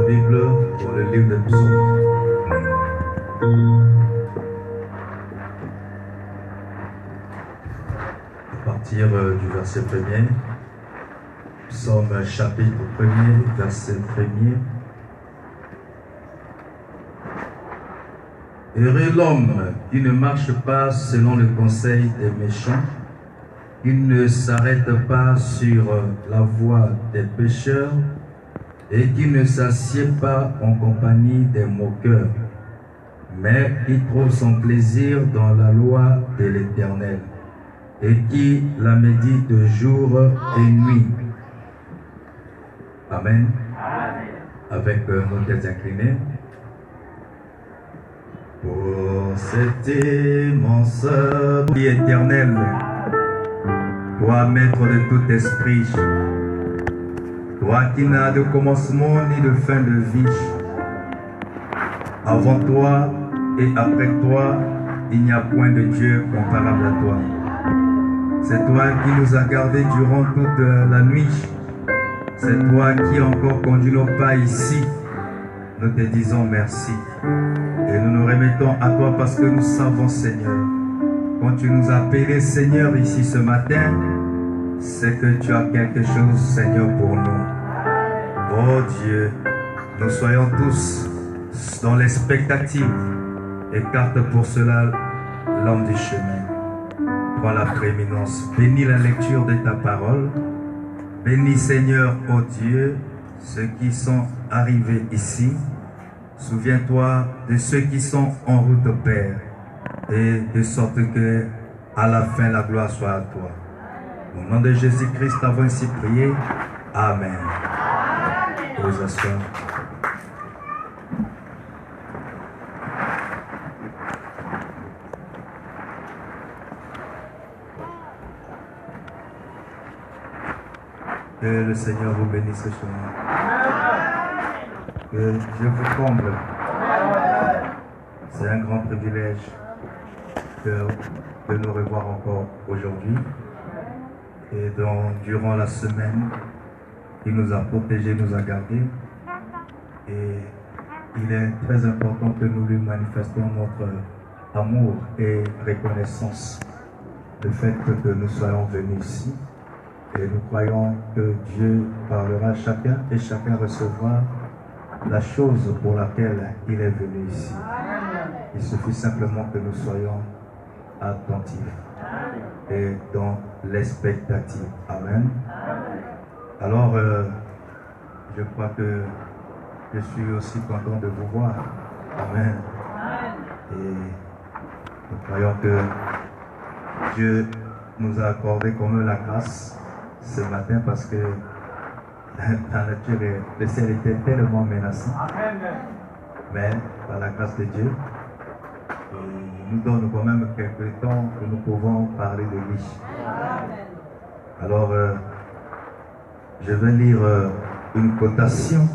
Bible dans le livre des Psaumes. À partir du verset 1er, Psaume chapitre 1er, verset 1er. Heureux l'homme qui ne marche pas selon le conseil des méchants, qui ne s'arrête pas sur la voie des pécheurs et qui ne s'assied pas en compagnie des moqueurs, mais qui trouve son plaisir dans la loi de l'Éternel et qui la médite jour et nuit. Amen. Avec nos têtes inclinées. Pour cet immense vie éternel, toi maître de tout esprit, toi qui n'as de commencement ni de fin de vie, avant toi et après toi, il n'y a point de Dieu comparable à toi. C'est toi qui nous as gardés durant toute la nuit. C'est toi qui encore conduit nos pas ici. Nous te disons merci. Et nous nous remettons à toi parce que nous savons, Seigneur, quand tu nous as appelés, Seigneur, ici ce matin, c'est que tu as quelque chose, Seigneur, pour nous. Oh Dieu, nous soyons tous dans l'expectative. Écarte pour cela l'homme du chemin. Prends la prééminence. Bénis la lecture de ta parole. Bénis, Seigneur, oh Dieu, ceux qui sont arrivés ici. Souviens-toi de ceux qui sont en route, Père, et de sorte que à la fin la gloire soit à toi. Au nom de Jésus-Christ, avons ainsi prié. Amen. Vous asseoir. Que le Seigneur vous bénisse ce chemin. Que Dieu vous comble. C'est un grand privilège de nous revoir encore aujourd'hui. Et durant la semaine, il nous a protégés, nous a gardés. Et il est très important que nous lui manifestions notre amour et reconnaissance du fait que nous soyons venus ici. Et nous croyons que Dieu parlera à chacun et chacun recevra la chose pour laquelle il est venu ici. Il suffit simplement que nous soyons attentifs et dans l'expectative. Amen. Alors, je crois que je suis aussi content de vous voir. Amen. Et nous croyons que Dieu nous a accordé comme la grâce ce matin parce que la nature, le ciel était tellement menaçant. Mais par la grâce de Dieu, il nous donne quand même quelques temps que nous pouvons parler de lui. Alors, je vais lire une quotation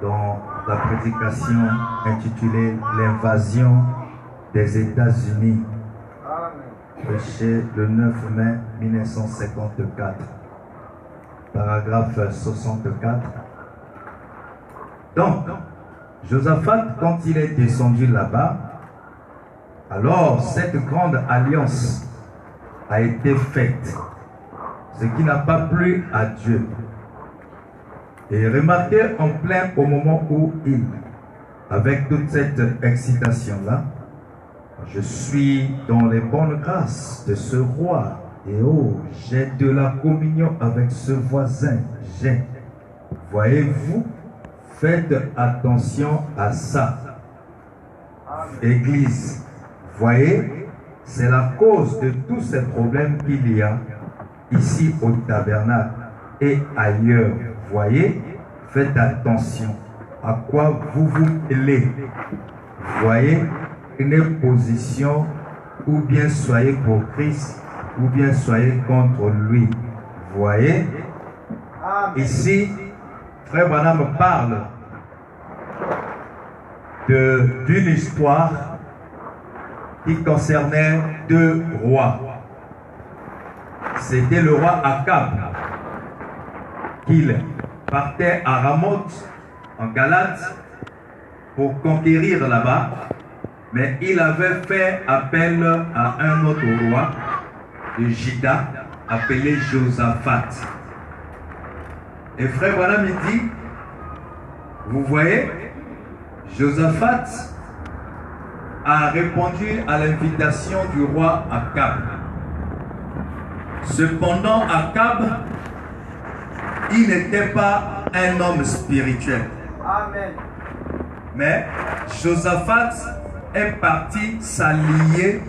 dans la prédication intitulée « L'invasion des États-Unis », prêché le 9 mai 1954, paragraphe 64. Donc, Josaphat, quand il est descendu là-bas, alors cette grande alliance a été faite, ce qui n'a pas plu à Dieu. Et remarquez en plein au moment où il, avec toute cette excitation-là, je suis dans les bonnes grâces de ce roi. Et oh, j'ai de la communion avec ce voisin. J'ai. Voyez-vous, faites attention à ça. Église, voyez, c'est la cause de tous ces problèmes qu'il y a ici au tabernacle et ailleurs. Voyez, faites attention à quoi vous vous mêlez. Voyez, une position, ou bien soyez pour Christ, ou bien soyez contre lui. Voyez, ici, Frère Branham parle d'une histoire qui concernait deux rois. C'était le roi Akab qu'il partait à Ramoth, en Galate, pour conquérir là-bas, mais il avait fait appel à un autre roi de Juda, appelé Josaphat. Et frère Branham me dit, vous voyez, Josaphat a répondu à l'invitation du roi Akab. Cependant, Akab, il n'était pas un homme spirituel. Amen. Mais Josaphat est parti s'allier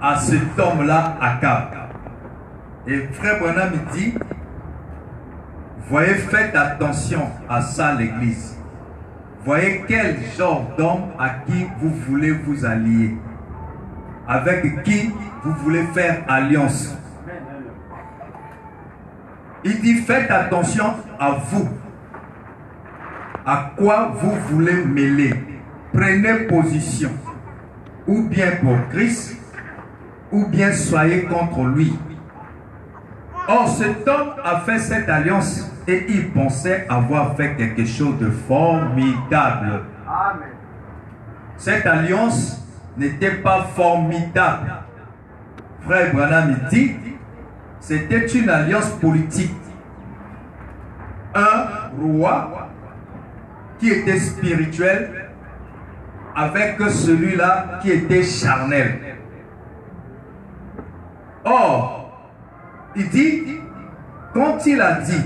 à cet homme-là, Akab. Et frère Branham me dit, voyez, faites attention à ça l'église. Voyez quel genre d'homme à qui vous voulez vous allier. Avec qui vous voulez faire alliance. Il dit, faites attention à vous. À quoi vous voulez mêler. Prenez position. Ou bien pour Christ, ou bien soyez contre lui. Or, cet homme a fait cette alliance et il pensait avoir fait quelque chose de formidable. Amen. Cette alliance n'était pas formidable. Frère Branham dit, c'était une alliance politique. Un roi qui était spirituel avec celui-là qui était charnel. Or, il dit, quand il a dit,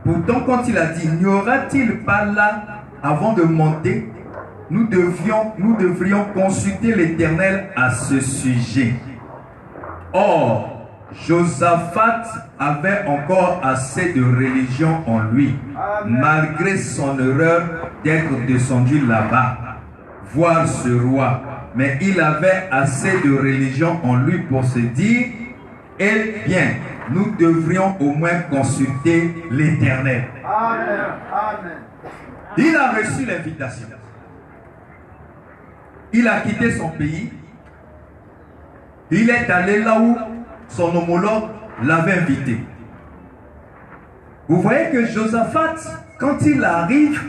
pourtant quand il a dit, n'y aura-t-il pas là, avant de monter, nous devrions consulter l'Éternel à ce sujet. Or, Josaphat avait encore assez de religion en lui, malgré son erreur d'être descendu là-bas, voir ce roi. Mais il avait assez de religion en lui pour se dire, eh bien, nous devrions au moins consulter l'Éternel. Amen. Amen. Il a reçu l'invitation. Il a quitté son pays. Il est allé là où son homologue l'avait invité. Vous voyez que Josaphat, quand il arrive,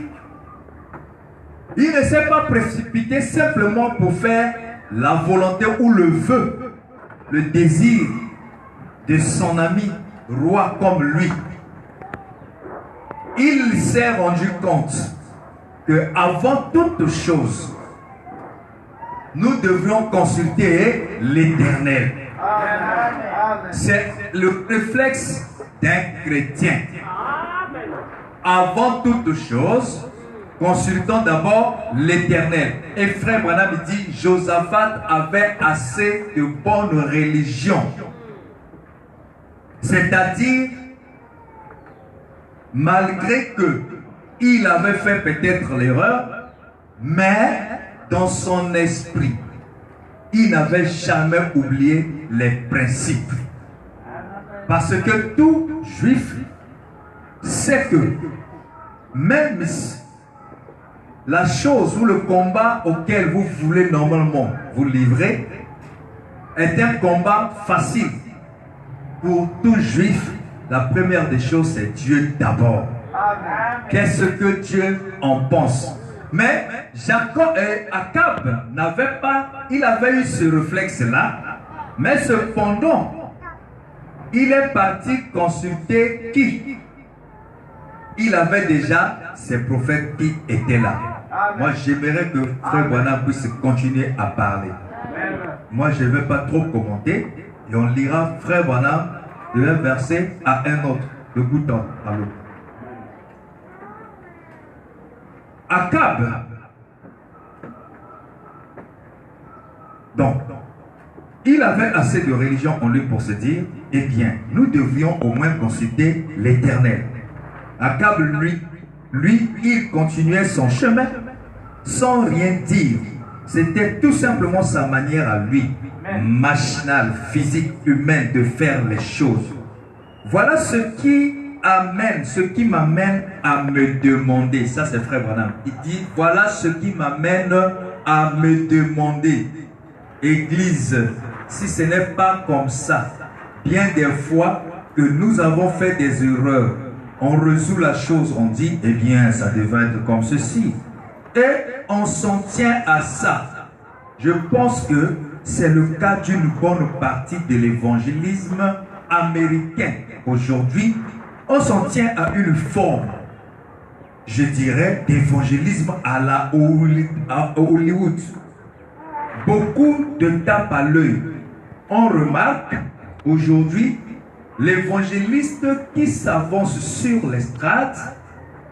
il ne s'est pas précipité simplement pour faire la volonté ou le vœu, le désir de son ami roi comme lui. Il s'est rendu compte que avant toute chose, nous devrions consulter l'Éternel. C'est le réflexe d'un chrétien. Avant toute chose, consultons d'abord l'Éternel. Et frère Branham dit, Josaphat avait assez de bonne religion. C'est-à-dire, malgré que il avait fait peut-être l'erreur, mais dans son esprit, il n'avait jamais oublié les principes. Parce que tout juif sait que même la chose ou le combat auquel vous voulez normalement vous livrer est un combat facile. Pour tout juif, la première des choses, c'est Dieu d'abord. Qu'est-ce que Dieu en pense? Mais Akab n'avait pas, il avait eu ce réflexe-là, mais cependant, il est parti consulter qui? Il avait déjà ses prophètes qui étaient là. Moi, j'aimerais que frère Branham puisse continuer à parler. Moi, je ne vais pas trop commenter. Et on lira frère Branham de un verset à un autre, de bout à l'autre. Akab, donc, il avait assez de religion en lui pour se dire, eh bien, nous devions au moins consulter l'Éternel. Akab, lui, il continuait son chemin sans rien dire. C'était tout simplement sa manière à lui, machinale, physique, humaine, de faire les choses. Voilà ce qui m'amène à me demander. Ça, c'est frère Branham. Il dit, voilà ce qui m'amène à me demander. Église, si ce n'est pas comme ça, bien des fois que nous avons fait des erreurs, on résout la chose, on dit, eh bien, ça devait être comme ceci. Et on s'en tient à ça. Je pense que c'est le cas d'une bonne partie de l'évangélisme américain. Aujourd'hui, on s'en tient à une forme, je dirais, d'évangélisme à la Hollywood. Beaucoup de tape à l'œil. On remarque aujourd'hui l'évangéliste qui s'avance sur l'estrade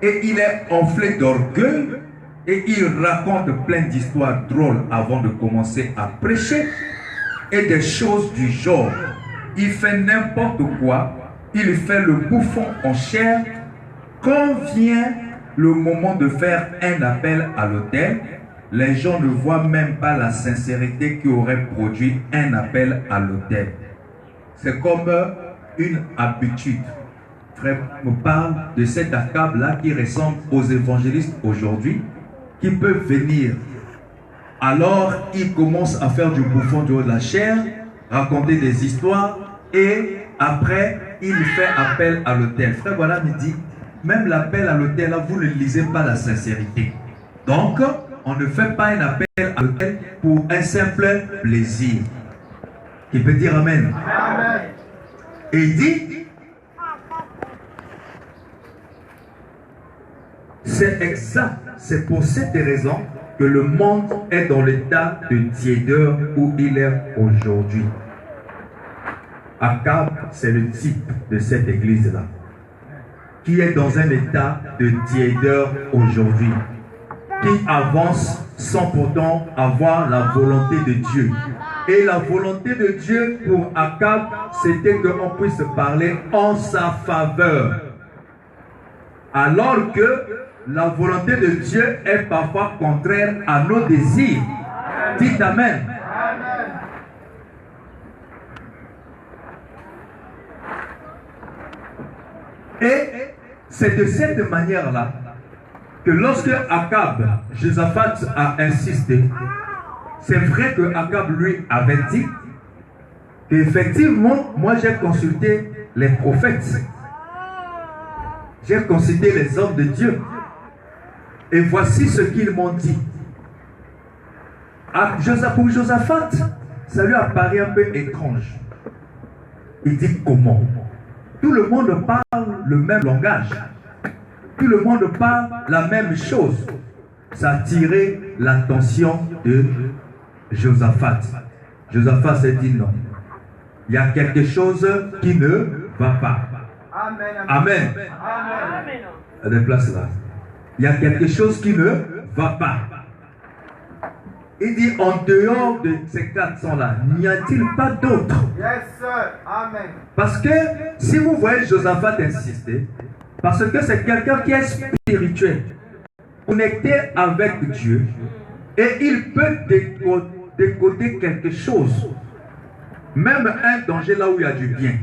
et il est enflé d'orgueil et il raconte plein d'histoires drôles avant de commencer à prêcher et des choses du genre. Il fait n'importe quoi, il fait le bouffon en chair. Quand vient le moment de faire un appel à l'autel, les gens ne voient même pas la sincérité qui aurait produit un appel à l'autel. C'est comme une habitude. Frère me parle de cet accable-là qui ressemble aux évangélistes aujourd'hui, qui peuvent venir. Alors, ils commencent à faire du bouffon de la chair, raconter des histoires, et après, il fait appel à l'autel. Frère, voilà, me dit, même l'appel à l'autel, là, vous ne lisez pas la sincérité. Donc, on ne fait pas un appel à l'autel pour un simple plaisir. Qui peut dire Amen. Amen. Et il dit, c'est exact, c'est pour cette raison que le monde est dans l'état de tiédeur où il est aujourd'hui. Akab, c'est le type de cette église-là, qui est dans un état de tiédeur aujourd'hui, qui avance sans pourtant avoir la volonté de Dieu. Et la volonté de Dieu pour Akab, c'était qu'on puisse parler en sa faveur. Alors que la volonté de Dieu est parfois contraire à nos désirs. Dites Amen. Et c'est de cette manière-là que lorsque Akab, Josaphat a insisté, c'est vrai que Akab lui avait dit qu'effectivement, moi j'ai consulté les prophètes, j'ai consulté les hommes de Dieu, et voici ce qu'ils m'ont dit. Pour Josaphat, ça lui apparaît un peu étrange. Il dit comment? Tout le monde parle le même langage. Tout le monde parle la même chose. Ça a attiré l'attention de Josaphat. Josaphat s'est dit non. Il y a quelque chose qui ne va pas. Amen. Amen. Amen. Des places là. Il y a quelque chose qui ne va pas. Il dit en dehors de ces 400-là, n'y a-t-il pas d'autres? Yes, sir. Amen. Parce que si vous voyez Josaphat insister, parce que c'est quelqu'un qui est spirituel, connecté avec Dieu, et il peut décoder quelque chose, même un danger là où il y a du bien.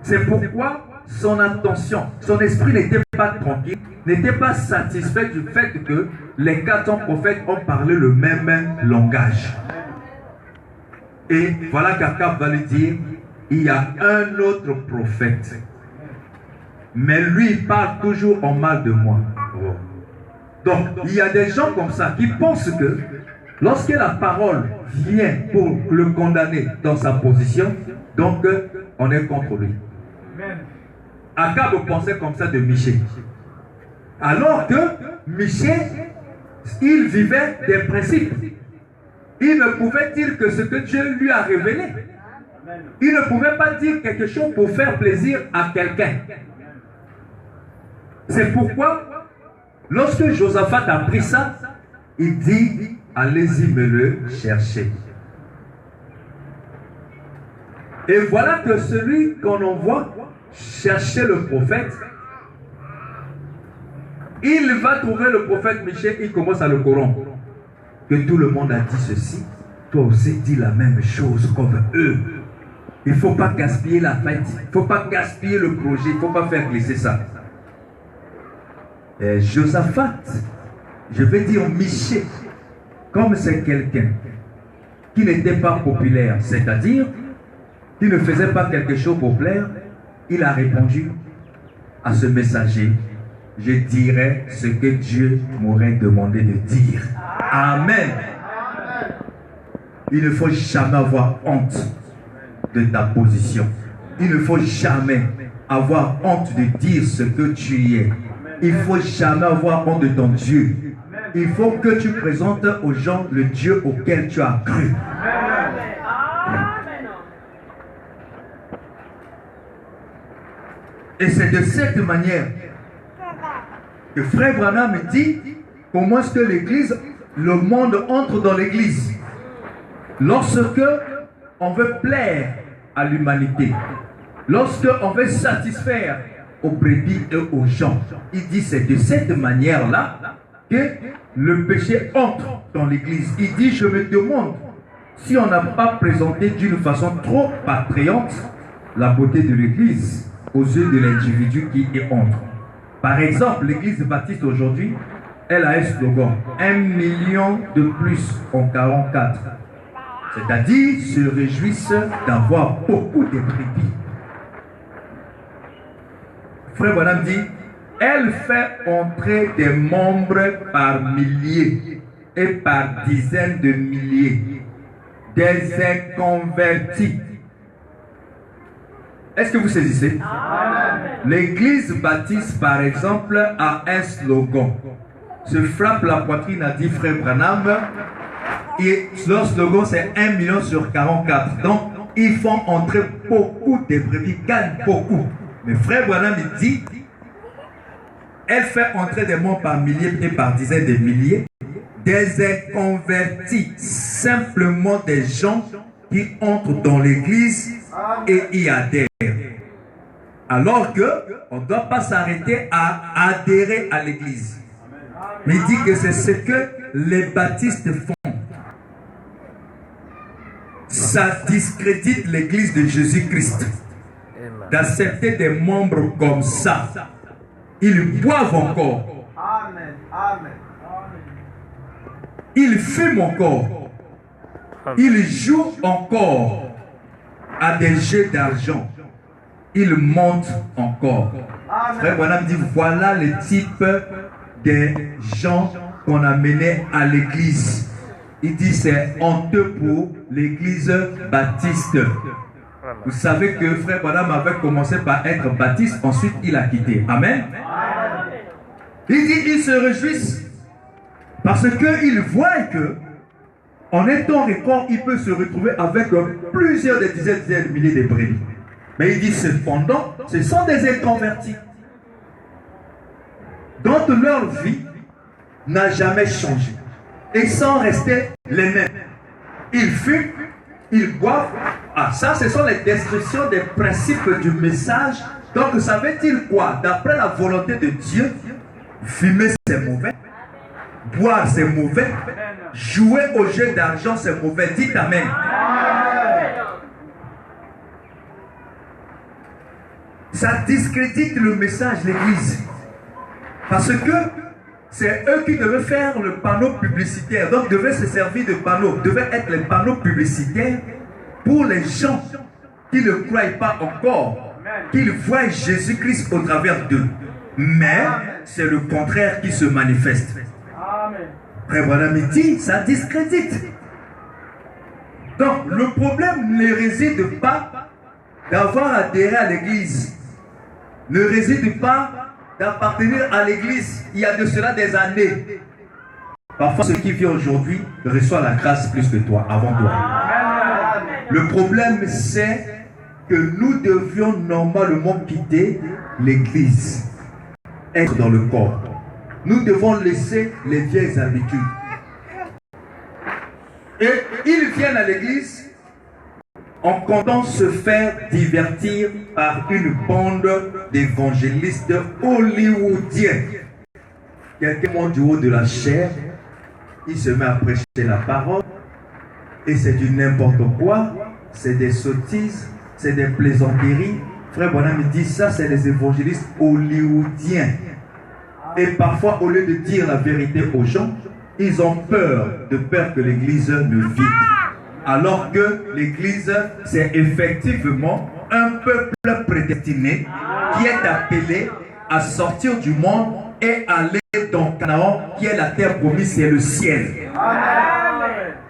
C'est pourquoi son attention, son esprit n'était pas tranquille, n'était pas satisfait du fait que les 400 prophètes ont parlé le même langage. Et voilà qu'Akab va lui dire, il y a un autre prophète, mais lui il parle toujours en mal de moi. Donc il y a des gens comme ça qui pensent que lorsque la parole vient pour le condamner dans sa position, donc on est contre lui. Akab pensait comme ça de Michée. Alors que Michée, il vivait des principes. Il ne pouvait dire que ce que Dieu lui a révélé. Il ne pouvait pas dire quelque chose pour faire plaisir à quelqu'un. C'est pourquoi, lorsque Josaphat a pris ça, il dit, allez-y me le chercher. Et voilà que celui qu'on envoie chercher le prophète, il va trouver le prophète Michée, il commence à le corrompre. Que tout le monde a dit ceci, toi aussi dis la même chose comme eux. Il ne faut pas gaspiller la fête, il ne faut pas gaspiller le projet, il ne faut pas faire glisser ça. Et Josaphat, je vais dire Michée, comme c'est quelqu'un qui n'était pas populaire, c'est-à-dire qui ne faisait pas quelque chose pour plaire, il a répondu, à ce messager, je dirai ce que Dieu m'aurait demandé de dire. Amen. Il ne faut jamais avoir honte de ta position. Il ne faut jamais avoir honte de dire ce que tu es. Il ne faut jamais avoir honte de ton Dieu. Il faut que tu présentes aux gens le Dieu auquel tu as cru. Et c'est de cette manière que Frère Branham me dit comment est-ce que l'Église, le monde entre dans l'Église. Lorsque on veut plaire à l'humanité, lorsque on veut satisfaire aux brebis et aux gens, il dit c'est de cette manière-là que le péché entre dans l'Église. Il dit, je me demande si on n'a pas présenté d'une façon trop attrayante la beauté de l'Église aux yeux de l'individu qui y entre. Par exemple, l'Église baptiste aujourd'hui, elle a un slogan, 1 million de plus en 44. C'est-à-dire, se réjouissent d'avoir beaucoup de brebis. Frère Branham dit, elle fait entrer des membres par milliers et par dizaines de milliers, des inconvertis. Est-ce que vous saisissez? L'Église baptiste, par exemple, a un slogan. Se frappe la poitrine, a dit Frère Branham. Et leur slogan, c'est 1 million sur 44. Donc, ils font entrer beaucoup de brebis, gagnent beaucoup. Mais Frère Branham dit, elle fait entrer des membres par milliers et par dizaines de milliers, des inconvertis, simplement des gens qui entrent dans l'église et y adhèrent. Alors qu'on ne doit pas s'arrêter à adhérer à l'église. Mais il dit que c'est ce que les baptistes font. Ça discrédite l'église de Jésus-Christ d'accepter des membres comme ça. Ils boivent encore. Ils fument encore. Ils jouent encore à des jeux d'argent. Ils mentent encore. Frère Branham dit, voilà le type des gens qu'on a menés à l'église. Il dit, c'est honteux pour l'église baptiste. Vous savez que Frère Branham avait commencé par être baptiste, ensuite il a quitté. Amen. Il dit, ils se réjouissent parce qu'ils voient que en étant record, il peut se retrouver avec plusieurs des dizaines de milliers de brebis. Mais il dit cependant, ce sont des inconvertis dont leur vie n'a jamais changé et sont restés les mêmes. Ils fument, ils boivent. Ah, ça, ce sont les descriptions des principes du message. Donc, ça veut dire quoi? D'après la volonté de Dieu, fumer c'est mauvais, boire c'est mauvais, jouer au jeu d'argent c'est mauvais. Dites Amen. Ça discrédite le message de l'église. Parce que c'est eux qui devaient faire le panneau publicitaire. Donc, devaient se servir de panneaux, devaient être les panneaux publicitaires pour les gens qui ne croient pas encore, qu'ils voient Jésus-Christ au travers d'eux. Mais c'est le contraire qui se manifeste. Frère Branham dit, ça discrédite. Donc, le problème ne réside pas d'avoir adhéré à l'église, ne réside pas d'appartenir à l'église il y a de cela des années. Parfois, celui qui vit aujourd'hui reçoit la grâce plus que toi, avant toi. Le problème, c'est que nous devions normalement quitter l'église, être dans le corps. Nous devons laisser les vieilles habitudes. Et ils viennent à l'église en comptant se faire divertir par une bande d'évangélistes hollywoodiens. Quelqu'un monte du haut de la chair, il se met à prêcher la parole, et c'est du n'importe quoi, c'est des sottises, c'est des plaisanteries. Frère Branham me dit ça, c'est les évangélistes hollywoodiens. Et parfois, au lieu de dire la vérité aux gens, ils ont peur que l'église ne vide. Alors que l'église, c'est effectivement un peuple prédestiné qui est appelé à sortir du monde et aller dans Canaan, qui est la terre promise, c'est le ciel.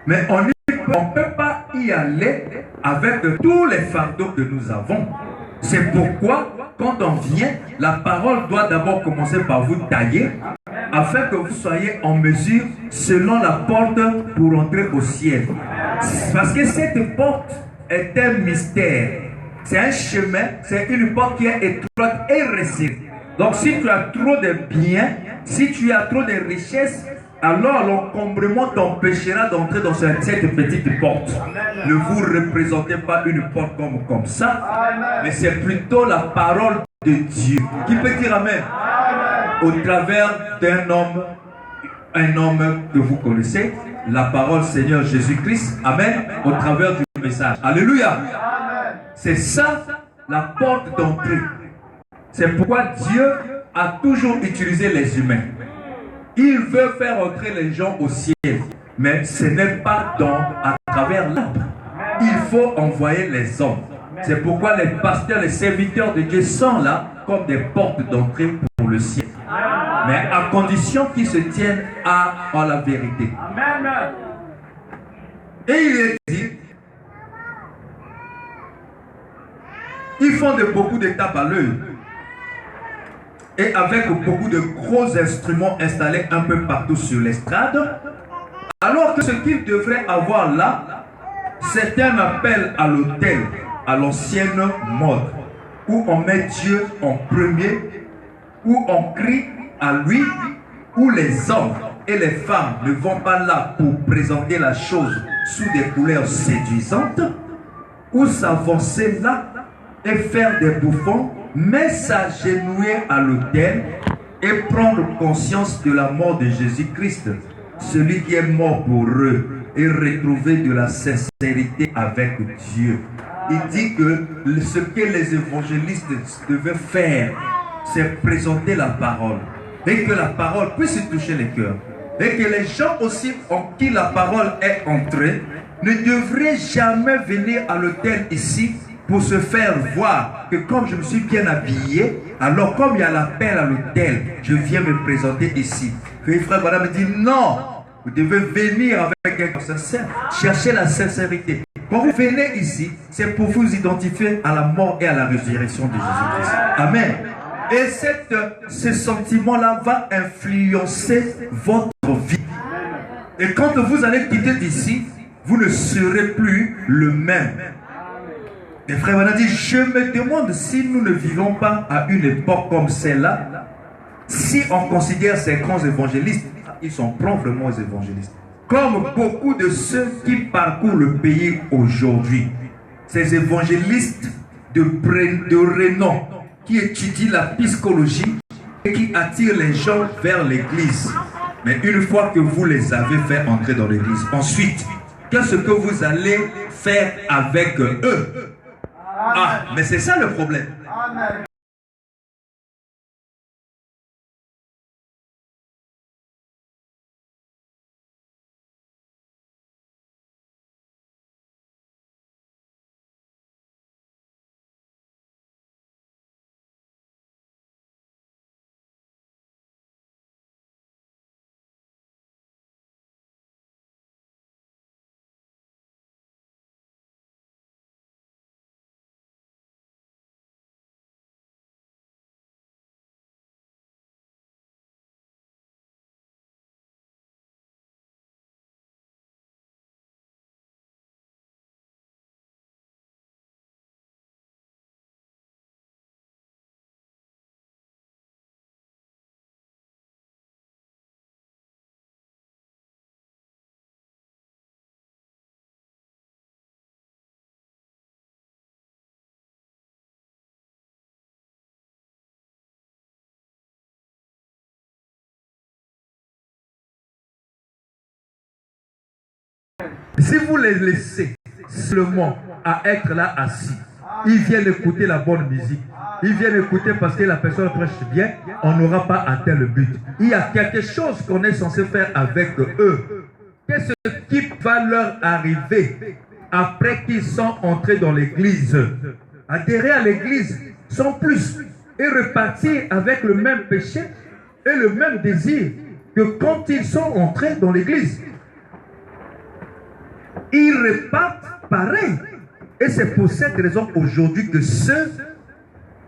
Mais on ne peut pas y aller avec tous les fardeaux que nous avons. C'est pourquoi, quand on vient, la parole doit d'abord commencer par vous tailler, afin que vous soyez en mesure, selon la porte, pour entrer au ciel. Parce que cette porte est un mystère. C'est un chemin, c'est une porte qui est étroite et resserrée. Donc si tu as trop de biens, si tu as trop de richesses, alors l'encombrement t'empêchera d'entrer dans cette petite porte. Ne vous représentez pas une porte comme ça, mais c'est plutôt la parole de Dieu. Qui peut dire Amen? Au travers d'un homme, un homme que vous connaissez, la parole Seigneur Jésus-Christ, Amen, au travers du message. Alléluia. C'est ça la porte d'entrée. C'est pourquoi Dieu a toujours utilisé les humains. Il veut faire entrer les gens au ciel, mais ce n'est pas à travers l'arbre. Il faut envoyer les hommes. C'est pourquoi les pasteurs, les serviteurs de Dieu sont là comme des portes d'entrée pour le ciel. Mais à condition qu'ils se tiennent à la vérité. Et il est dit, ils font beaucoup d'étapes à l'œil. Et avec beaucoup de gros instruments installés un peu partout sur l'estrade, alors que ce qu'ils devraient avoir là, c'est un appel à l'autel, à l'ancienne mode, où on met Dieu en premier, où on crie à lui, où les hommes et les femmes ne vont pas là pour présenter la chose sous des couleurs séduisantes, ou s'avancer là et faire des bouffons, mais s'agenouiller à l'autel et prendre conscience de la mort de Jésus-Christ, celui qui est mort pour eux, et retrouver de la sincérité avec Dieu. Il dit que ce que les évangélistes devaient faire, c'est présenter la parole, et que la parole puisse toucher les cœurs, et que les gens aussi en qui la parole est entrée ne devraient jamais venir à l'autel ici pour se faire voir que comme je me suis bien habillé, alors comme il y a l'appel à l'autel, je viens me présenter ici. Que frère madame me dit non, vous devez venir avec un cœur sincère, chercher la sincérité. Quand vous venez ici, c'est pour vous identifier à la mort et à la résurrection de Jésus-Christ. Amen. Et ce sentiment-là va influencer votre vie. Et quand vous allez quitter d'ici, vous ne serez plus le même. Les frères, on a dit, je me demande si nous ne vivons pas à une époque comme celle-là, si on considère ces grands évangélistes, ils sont probablement évangélistes, comme beaucoup de ceux qui parcourent le pays aujourd'hui. Ces évangélistes de renom qui étudient la psychologie et qui attirent les gens vers l'église. Mais une fois que vous les avez fait entrer dans l'église, ensuite, qu'est-ce que vous allez faire avec eux? Ah, mais c'est ça le problème. Amen. Si vous les laissez seulement à être là assis, ils viennent écouter la bonne musique, ils viennent écouter parce que la personne prêche bien, on n'aura pas atteint le but. Il y a quelque chose qu'on est censé faire avec eux. Qu'est-ce qui va leur arriver après qu'ils sont entrés dans l'église? Adhérer à l'église sans plus. et repartir avec le même péché et le même désir que quand ils sont entrés dans l'église. Ils repartent pareil. Et c'est pour cette raison aujourd'hui que ceux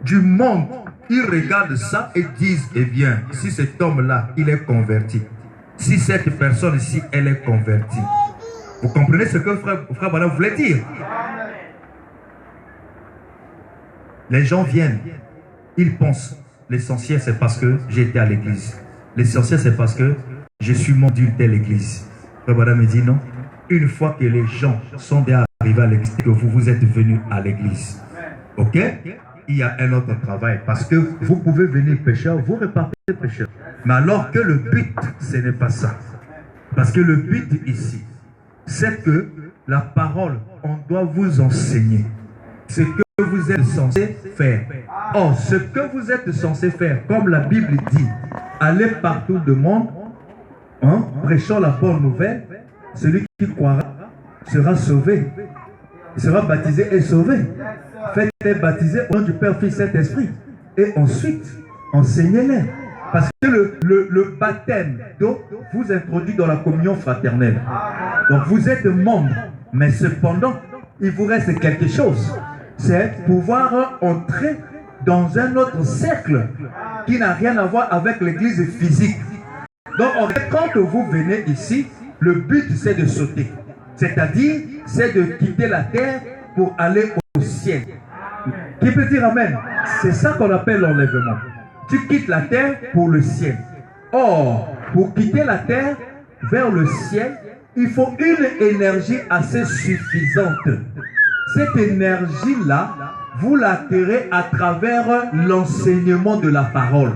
du monde, ils regardent ça et disent, eh bien, si cet homme-là, il est converti, si cette personne ici, elle est convertie. Vous comprenez ce que frère Branham voulait dire? Les gens viennent, ils pensent, l'essentiel c'est parce que j'ai été à l'église. L'essentiel c'est parce que je suis membre d'une telle église. Frère Branham me dit non. Une fois que les gens sont déjà arrivés à l'église, que vous êtes venus à l'église, ok? Il y a un autre travail. Parce que vous pouvez venir pécheur, vous repartez pécheur. Mais alors que le but, ce n'est pas ça. Parce que le but ici, c'est que la parole, on doit vous enseigner ce que vous êtes censé faire. Or, ce que vous êtes censé faire, comme la Bible dit, allez partout du monde, prêchant la bonne nouvelle, celui qui croira sera sauvé. Il sera baptisé et sauvé. Faites baptiser au nom du Père, Fils, Saint-Esprit. Et ensuite, enseignez-les. Parce que le baptême donc, vous introduit dans la communion fraternelle. Donc vous êtes membre. Mais cependant, il vous reste quelque chose. C'est pouvoir entrer dans un autre cercle qui n'a rien à voir avec l'église physique. Donc quand vous venez ici, le but c'est de sauter. C'est-à-dire, c'est de quitter la terre pour aller au ciel. Qui peut dire amen? C'est ça qu'on appelle l'enlèvement. Tu quittes la terre pour le ciel. Or, pour quitter la terre vers le ciel, il faut une énergie assez suffisante. Cette énergie-là, vous l'acquérez à travers l'enseignement de la parole.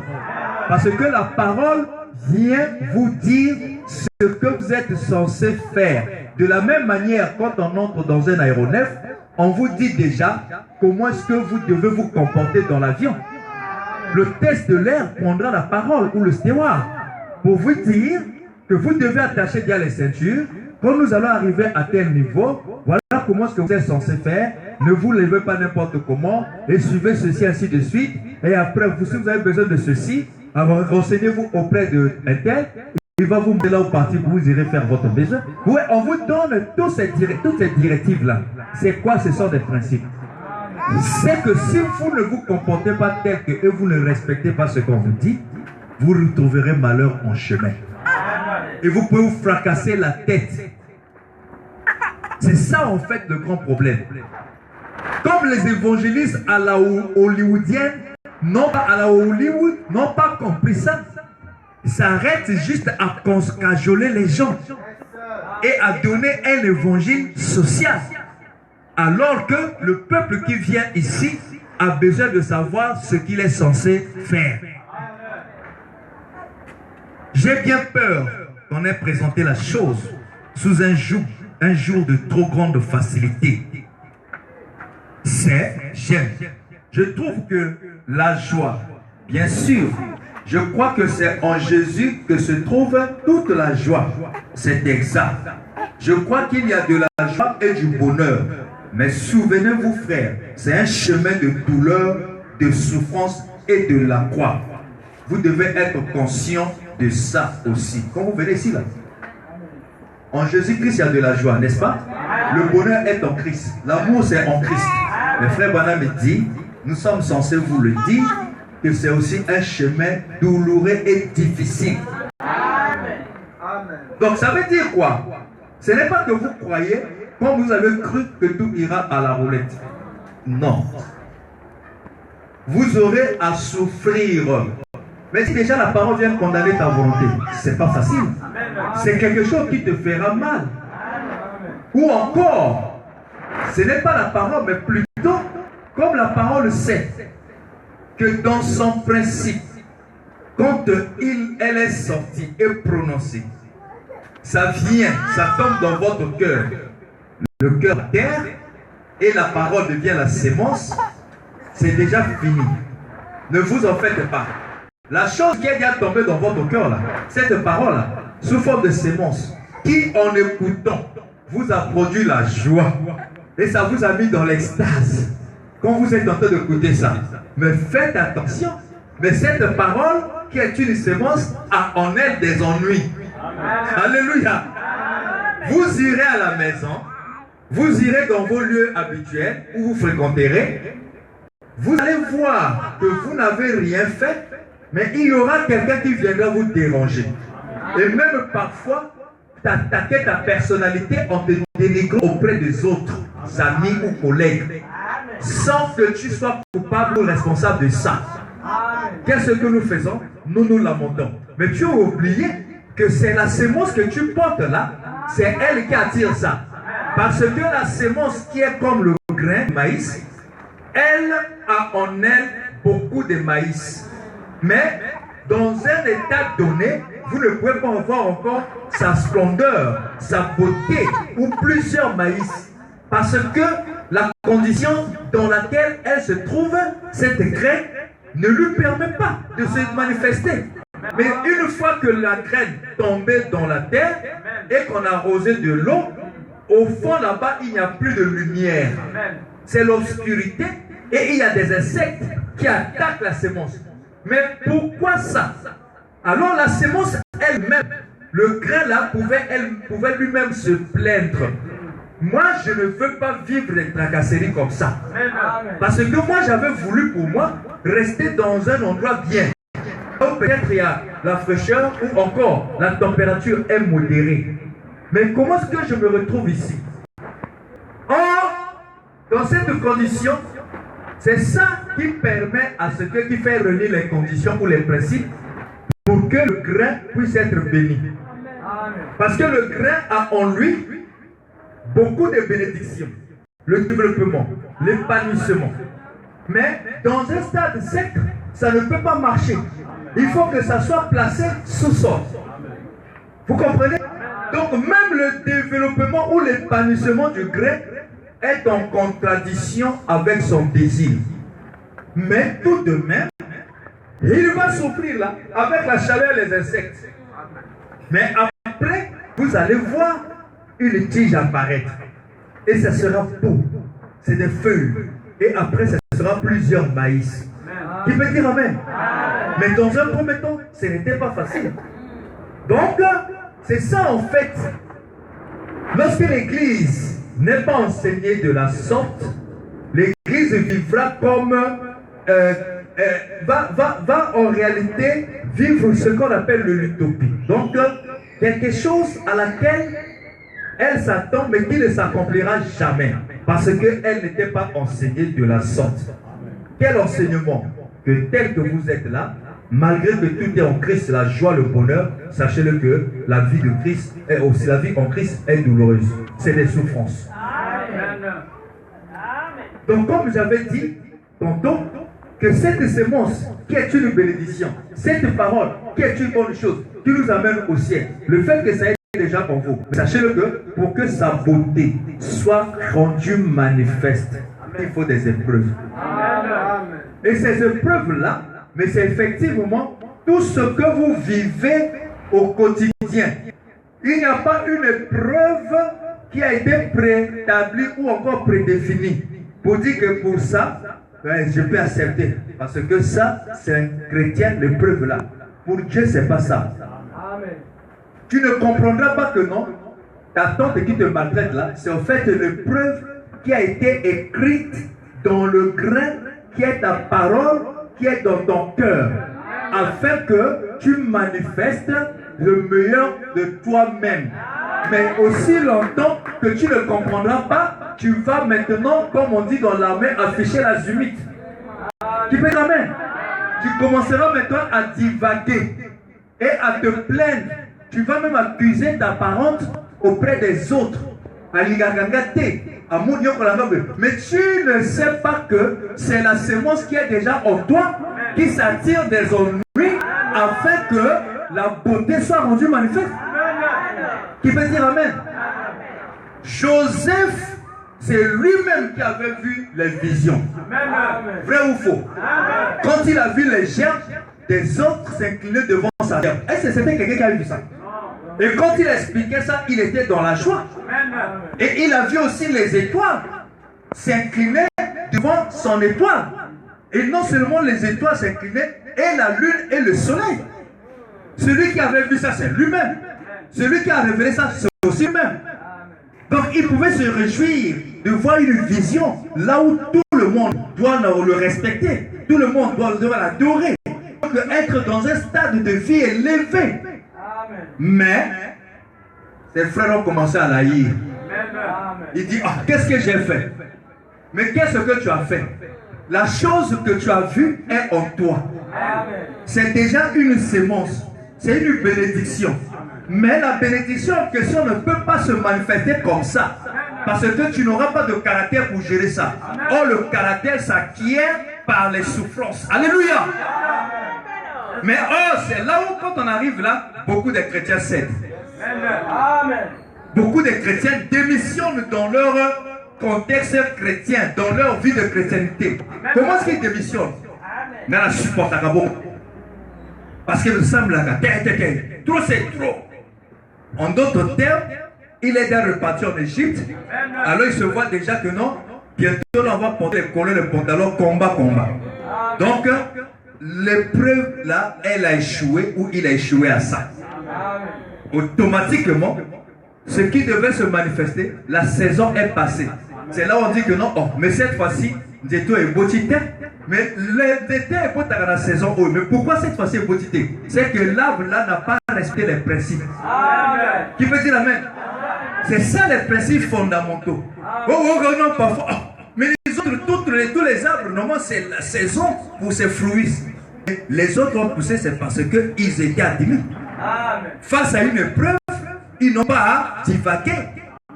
Parce que la parole vient vous dire ce que vous êtes censé faire. De la même manière, quand on entre dans un aéronef, on vous dit déjà comment est-ce que vous devez vous comporter dans l'avion. Le test de l'air prendra la parole ou le steward pour vous dire que vous devez attacher bien les ceintures. Quand nous allons arriver à tel niveau, voilà comment est-ce que vous êtes censé faire. Ne vous levez pas n'importe comment et suivez ceci ainsi de suite. Et après, si vous avez besoin de ceci, alors renseignez-vous auprès de un tel. Il va vous mettre là au parti où vous irez faire votre besoin. Oui, on vous donne toutes ces directives-là. C'est quoi? Ce sont des principes. C'est que si vous ne vous comportez pas tel que et vous ne respectez pas ce qu'on vous dit, vous retrouverez malheur en chemin. Et vous pouvez vous fracasser la tête. C'est ça en fait le grand problème. Comme les évangélistes à la hollywoodienne, non pas à la Hollywood, n'ont pas compris ça. S'arrête juste à cajoler les gens et à donner un évangile social. Alors que le peuple qui vient ici a besoin de savoir ce qu'il est censé faire. J'ai bien peur qu'on ait présenté la chose sous un jour de trop grande facilité. J'aime. Je trouve que la joie, bien sûr, je crois que c'est en Jésus que se trouve toute la joie. C'est exact. Je crois qu'il y a de la joie et du bonheur. Mais souvenez-vous, frères, c'est un chemin de douleur, de souffrance et de la croix. Vous devez être conscient de ça aussi. Quand vous venez ici, là, en Jésus-Christ, il y a de la joie, n'est-ce pas? Le bonheur est en Christ. L'amour, c'est en Christ. Le frère Branham dit, nous sommes censés vous le dire, que c'est aussi un chemin douloureux et difficile. Donc ça veut dire quoi? Ce n'est pas que vous croyez, quand vous avez cru que tout ira à la roulette. Non. Vous aurez à souffrir. Mais si déjà la parole vient condamner ta volonté, c'est pas facile. C'est quelque chose qui te fera mal. Ou encore, ce n'est pas la parole, mais plutôt comme la parole sait que dans son principe, quand elle est sortie et prononcée, ça vient, ça tombe dans votre cœur. Le cœur terre et la parole devient la sémence, c'est déjà fini. Ne vous en faites pas. La chose qui est déjà tombée dans votre cœur, là, cette parole-là, sous forme de sémence, qui en écoutant vous a produit la joie et ça vous a mis dans l'extase. quand vous êtes en train d'écouter ça. Mais faites attention. Mais cette parole qui est une sémence a en elle des ennuis. Alléluia. Vous irez à la maison, vous irez dans vos lieux habituels où vous fréquenterez. Vous allez voir que vous n'avez rien fait, mais il y aura quelqu'un qui viendra vous déranger. Et même parfois, t'attaquer ta personnalité en te dénigrant auprès des autres amis ou collègues, sans que tu sois coupable ou responsable de ça. Qu'est-ce que nous faisons? Nous nous lamentons. Mais tu as oublié que c'est la sémence que tu portes là, c'est elle qui attire ça. Parce que la sémence qui est comme le grain de maïs, elle a en elle beaucoup de maïs. Mais dans un état donné, vous ne pouvez pas voir encore sa splendeur, sa beauté ou plusieurs maïs. Parce que la condition dans laquelle elle se trouve, cette graine, ne lui permet pas de se manifester. Mais une fois que la graine tombait dans la terre et qu'on a arrosé de l'eau, au fond là-bas, il n'y a plus de lumière. C'est l'obscurité et il y a des insectes qui attaquent la sémence. Mais pourquoi ça? Alors la sémence elle-même, le grain là pouvait lui-même se plaindre. Moi, je ne veux pas vivre des tracasseries comme ça. Parce que moi, j'avais voulu pour moi rester dans un endroit bien. Donc peut-être il y a la fraîcheur ou encore la température est modérée. Mais comment est-ce que je me retrouve ici? Or, dans cette condition, c'est ça qui permet à ce qui fait réunir les conditions ou les principes pour que le grain puisse être béni. Parce que le grain a en lui beaucoup de bénédictions. Le développement, l'épanouissement. Mais dans un stade sec, ça ne peut pas marcher. Il faut que ça soit placé sous sol. Vous comprenez? Donc même le développement ou l'épanouissement du grain est en contradiction avec son désir. Mais tout de même, il va souffrir là, avec la chaleur et les insectes. Mais après, vous allez voir une tige apparaître. Et ça sera beau. C'est des feuilles. Et après, ça sera plusieurs maïs. Qui peut dire amen? Mais dans un premier temps, ce n'était pas facile. Donc, c'est ça en fait. Lorsque l'Église n'est pas enseignée de la sorte, l'Église vivra comme... va en réalité vivre ce qu'on appelle l'utopie. Donc, quelque chose à laquelle elle s'attend, mais qui ne s'accomplira jamais. Parce qu'elle n'était pas enseignée de la sorte. Quel enseignement? Que tel que vous êtes là, malgré que tout est en Christ, la joie, le bonheur, sachez-le que la vie de Christ est aussi, la vie en Christ est douloureuse. C'est des souffrances. Amen. Donc, comme j'avais dit tantôt, que cette sémence qui est une bénédiction, cette parole qui est une bonne chose, qui nous amène au ciel, le fait que ça ait déjà en vous, sachez-le que pour que sa beauté soit rendue manifeste, il faut des épreuves. Amen. Et ces épreuves-là, mais c'est effectivement tout ce que vous vivez au quotidien. Il n'y a pas une épreuve qui a été préétablie ou encore prédéfinie pour dire que pour ça, je peux accepter. Parce que ça, c'est un chrétien, l'épreuve là. Pour Dieu, c'est pas ça. Amen. Tu ne comprendras pas que non. Ta tante qui te maltraite là, c'est en fait l'épreuve qui a été écrite dans le grain qui est ta parole, qui est dans ton cœur, afin que tu manifestes le meilleur de toi-même. Mais aussi longtemps que tu ne comprendras pas, tu vas maintenant, comme on dit dans l'armée, afficher la zumite. Tu peux quand même. Tu commenceras maintenant à divaguer et à te plaindre. Tu vas même accuser ta parente auprès des autres. Mais tu ne sais pas que c'est la sémence qui est déjà en toi qui s'attire des ennuis afin que la beauté soit rendue manifeste. Qui peut dire amen? Joseph, c'est lui-même qui avait vu les visions. Vrai ou faux? Quand il a vu les gerbes, des autres s'inclinaient devant sa gerbe. Est-ce que c'était quelqu'un qui a vu ça? Et quand il expliquait ça, il était dans la joie. Et il a vu aussi les étoiles s'incliner devant son étoile. Et non seulement les étoiles s'inclinaient, et la lune et le soleil. Celui qui avait vu ça, c'est lui-même. Celui qui a révélé ça, c'est aussi lui-même. Donc il pouvait se réjouir de voir une vision là où tout le monde doit le respecter. Tout le monde doit l'adorer. Donc être dans un stade de vie élevé. Mais ses frères ont commencé à l'haïr. Il dit, ah, qu'est-ce que j'ai fait? Mais qu'est-ce que tu as fait? La chose que tu as vue est en toi. C'est déjà une sémence. C'est une bénédiction. Mais la bénédiction en question ne peut pas se manifester comme ça. Parce que tu n'auras pas de caractère pour gérer ça. Or, le caractère s'acquiert par les souffrances. Alléluia. Mais c'est là où, quand on arrive là, beaucoup de chrétiens cèdent. Beaucoup de chrétiens démissionnent dans leur contexte chrétien, dans leur vie de chrétienté. Comment est-ce qu'ils démissionnent? Parce qu'il me semble que trop c'est trop. En d'autres termes, il est déjà reparti en Égypte. Alors il se voit déjà que non, bientôt on va porter les collets, les pantalons, combat. Donc, l'épreuve là, elle a échoué ou il a échoué à ça. Automatiquement, ce qui devait se manifester, la saison est passée. C'est là où on dit que non, mais cette fois-ci, Nzeto est botité. Mais l'été est beau dans la saison haute. Mais pourquoi cette fois-ci est botité? C'est que l'arbre là n'a pas respecté les principes. Amen. Qui peut dire amen? C'est ça les principes fondamentaux. Non, parfois. Mais les autres, tous les arbres, normalement, c'est la saison pour ces fruits. Les autres ont poussé, c'est parce qu'ils étaient admis. Face à une épreuve, ils n'ont pas divagué.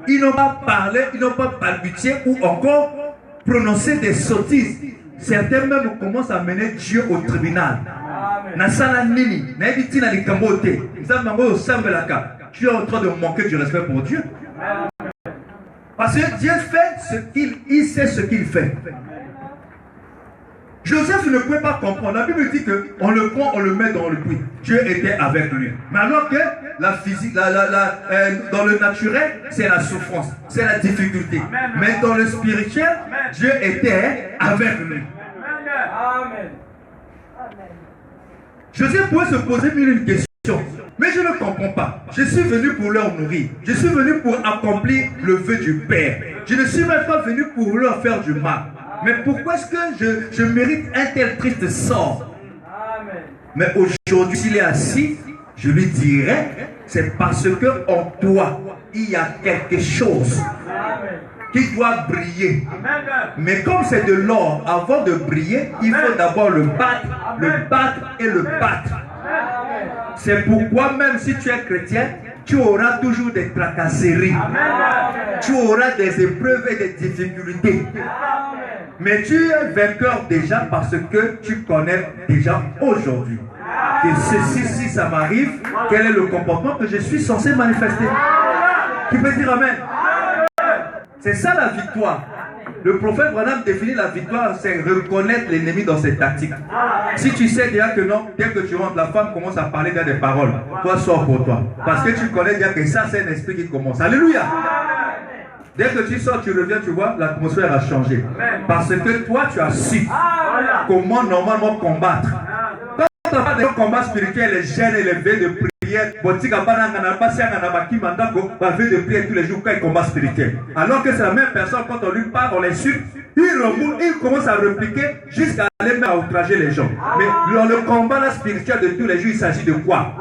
Ils n'ont pas parlé, ils n'ont pas balbutié ou encore prononcé des sottises. Certains même commencent à mener Dieu au tribunal. Tu es en train de manquer du respect pour Dieu. Parce que Dieu fait ce qu'il sait ce qu'il fait. Joseph ne pouvait pas comprendre. La Bible dit qu'on le prend, on le met dans le puits. Dieu était avec lui. Mais alors que la physique, dans le naturel, c'est la souffrance, c'est la difficulté. Mais dans le spirituel, Dieu était avec lui. Amen. Joseph pouvait se poser une question. Mais je ne comprends pas. Je suis venu pour leur nourrir. Je suis venu pour accomplir le vœu du Père. Je ne suis même pas venu pour leur faire du mal. Mais pourquoi est-ce que je mérite un tel triste sort? Amen. Mais aujourd'hui, s'il est assis, je lui dirais, c'est parce que en toi, il y a quelque chose qui doit briller. Mais comme c'est de l'or, avant de briller, il faut d'abord le battre et le battre. C'est pourquoi même si tu es chrétien, tu auras toujours des tracasseries. Tu auras des épreuves et des difficultés. Mais tu es vainqueur déjà parce que tu connais déjà aujourd'hui que ceci, si ça m'arrive, quel est le comportement que je suis censé manifester. Qui peut dire amen? C'est ça la victoire. Le prophète Branham définit la victoire, c'est reconnaître l'ennemi dans ses tactiques. Si tu sais déjà que non, dès que tu rentres, la femme commence à parler dans des paroles, toi sors pour toi. Parce que tu connais déjà que ça, c'est un esprit qui commence. Alléluia! Dès que tu sors, tu reviens, tu vois, l'atmosphère a changé. Parce que toi, tu as su comment normalement combattre. Quand on parle de combat spirituel, les gènes et les veilles de prière, de prière tous les jours quand il combat spirituel. Alors que c'est la même personne, quand on lui parle, on l'insulte, il commence à répliquer jusqu'à aller même à outrager les gens. Mais dans le combat spirituel de tous les jours, il s'agit de quoi?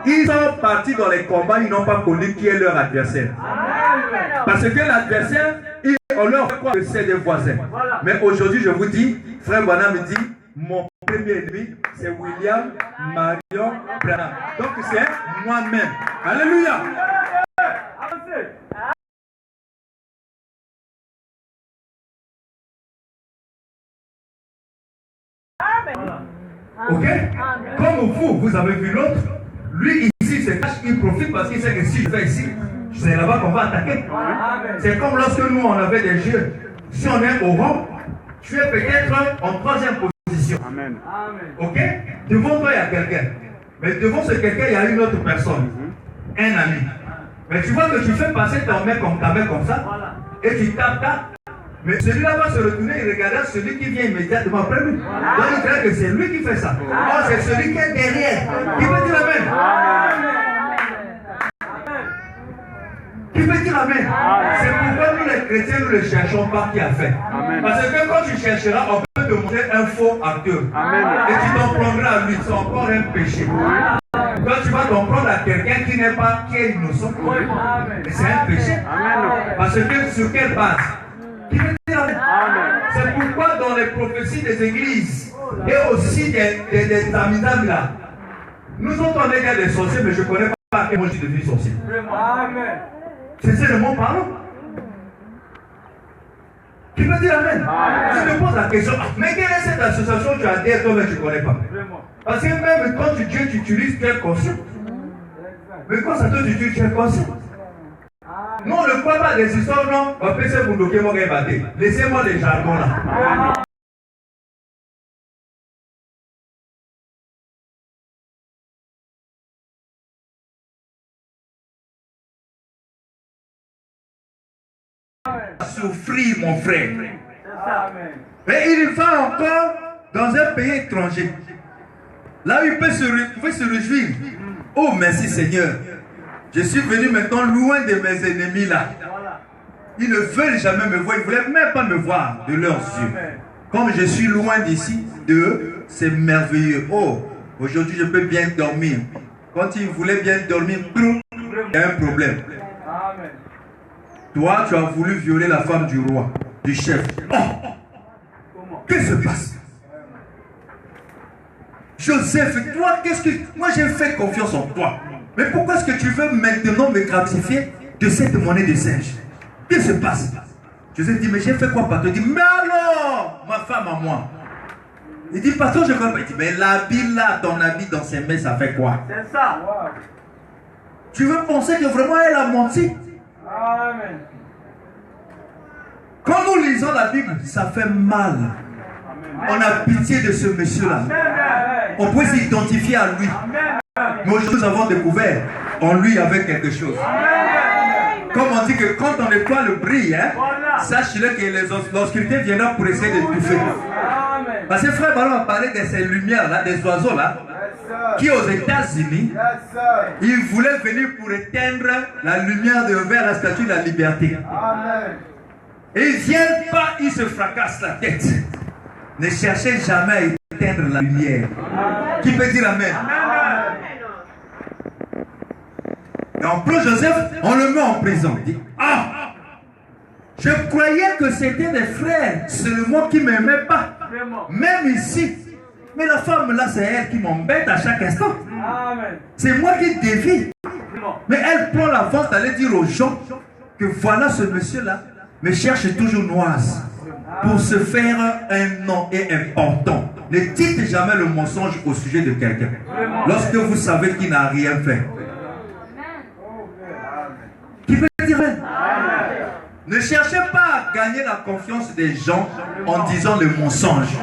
Ils sont partis dans les combats, ils n'ont pas connu qui est leur adversaire. Parce que l'adversaire, on leur croit que c'est des voisins. Mais aujourd'hui, je vous dis, frère Branham me dit, mon premier ennemi, c'est William Marion Branham. Donc c'est moi-même. Alléluia. Ok? Comme vous avez vu l'autre, lui ici se cache, il profite parce qu'il sait que si je vais ici, c'est là-bas qu'on va attaquer. C'est comme lorsque nous on avait des jeux. Si on est au rang, tu es peut-être en troisième position. Amen. Ok? Devant toi il y a quelqu'un. Mais devant ce quelqu'un il y a une autre personne. Un ami. Mais tu vois que tu fais passer ton mec comme ta mère comme ça. Et tu tapes. Mais celui-là va se retourner et regarder celui qui vient immédiatement après lui. Donc il croit que c'est lui qui fait ça. Or c'est celui qui est derrière. Qui peut dire Amen? Qui peut dire Amen? C'est pourquoi nous les chrétiens, nous ne cherchons pas qui a fait. Parce que quand tu chercheras, on peut te montrer un faux acteur. Et tu t'en prendras à lui. C'est encore un péché. Quand tu vas t'en prendre à quelqu'un qui n'est pas, qui est innocent, c'est un péché. Parce que sur quelle base? Qui veut dire Amen? C'est pourquoi dans les prophéties des églises et aussi des amidam là, nous autres on est des sorciers, mais je ne connais pas à quel moment je suis devenu sorcier. C'est le mot parlant. Qui veut dire Amen? Tu te poses la question, mais quelle est cette association que tu as dit, toi mais tu ne connais pas? Parce que même quand Dieu tu utilises, tu es conscient. Mais quand ça te dit, tu es conscient. Non, ne crois pas des histoires, non. On peut se bloquer mon gars. Laissez-moi les jargons là. Souffrir, mon frère. Et il va encore dans un pays étranger. Là où il peut se réjouir. Oh, merci Seigneur. Je suis venu maintenant loin de mes ennemis là. Ils ne veulent jamais me voir. Ils ne voulaient même pas me voir de leurs yeux. Comme je suis loin d'ici, d'eux, c'est merveilleux. Oh, aujourd'hui je peux bien dormir. Quand ils voulaient bien dormir, il y a un problème. Toi, tu as voulu violer la femme du roi, du chef. Oh, qu'est-ce qui se passe? Joseph, toi, qu'est-ce que... Moi, j'ai fait confiance en toi. Mais pourquoi est-ce que tu veux maintenant me gratifier de cette monnaie de singe? Qu'est-ce qui se passe? Joseph dit, mais j'ai fait quoi, patron? Il dit, mais alors, ma femme à moi. Il dit, patron, je ne comprends pas. Il dit, mais l'habit là, ton habit dans ses mains, ça fait quoi? C'est ça. Tu veux penser que vraiment elle a menti? Amen. Quand nous lisons la Bible, ça fait mal. Amen. On a pitié de ce monsieur-là. On peut s'identifier à lui. Amen. Mais aujourd'hui, nous avons découvert en lui avec quelque chose. Amen. Comme on dit que quand on étoile brille, hein, voilà. Sache-le que l'obscurité viendra pour essayer d'étouffer. Parce que frère Ballon a parlé de ces lumières-là, des oiseaux-là, qui aux États-Unis, ils voulaient venir pour éteindre la lumière vers la statue de la liberté. Amen. Et ils ne viennent pas, ils se fracassent la tête. Ne cherchez jamais à éteindre la lumière. Amen. Qui peut dire Amen? Amen. Et en plus, Joseph, on le met en prison. Il dit, ah, je croyais que c'était des frères seulement qui ne m'aimaient pas. Même ici. Mais la femme là, c'est elle qui m'embête à chaque instant. C'est moi qui dévie. Mais elle prend la force d'aller dire aux gens que voilà ce monsieur-là me cherche toujours noise pour se faire un nom et important. Ne dites jamais le mensonge au sujet de quelqu'un lorsque vous savez qu'il n'a rien fait. Qui peut dire Amen? Ne cherchez pas à gagner la confiance des gens en disant le mensonge.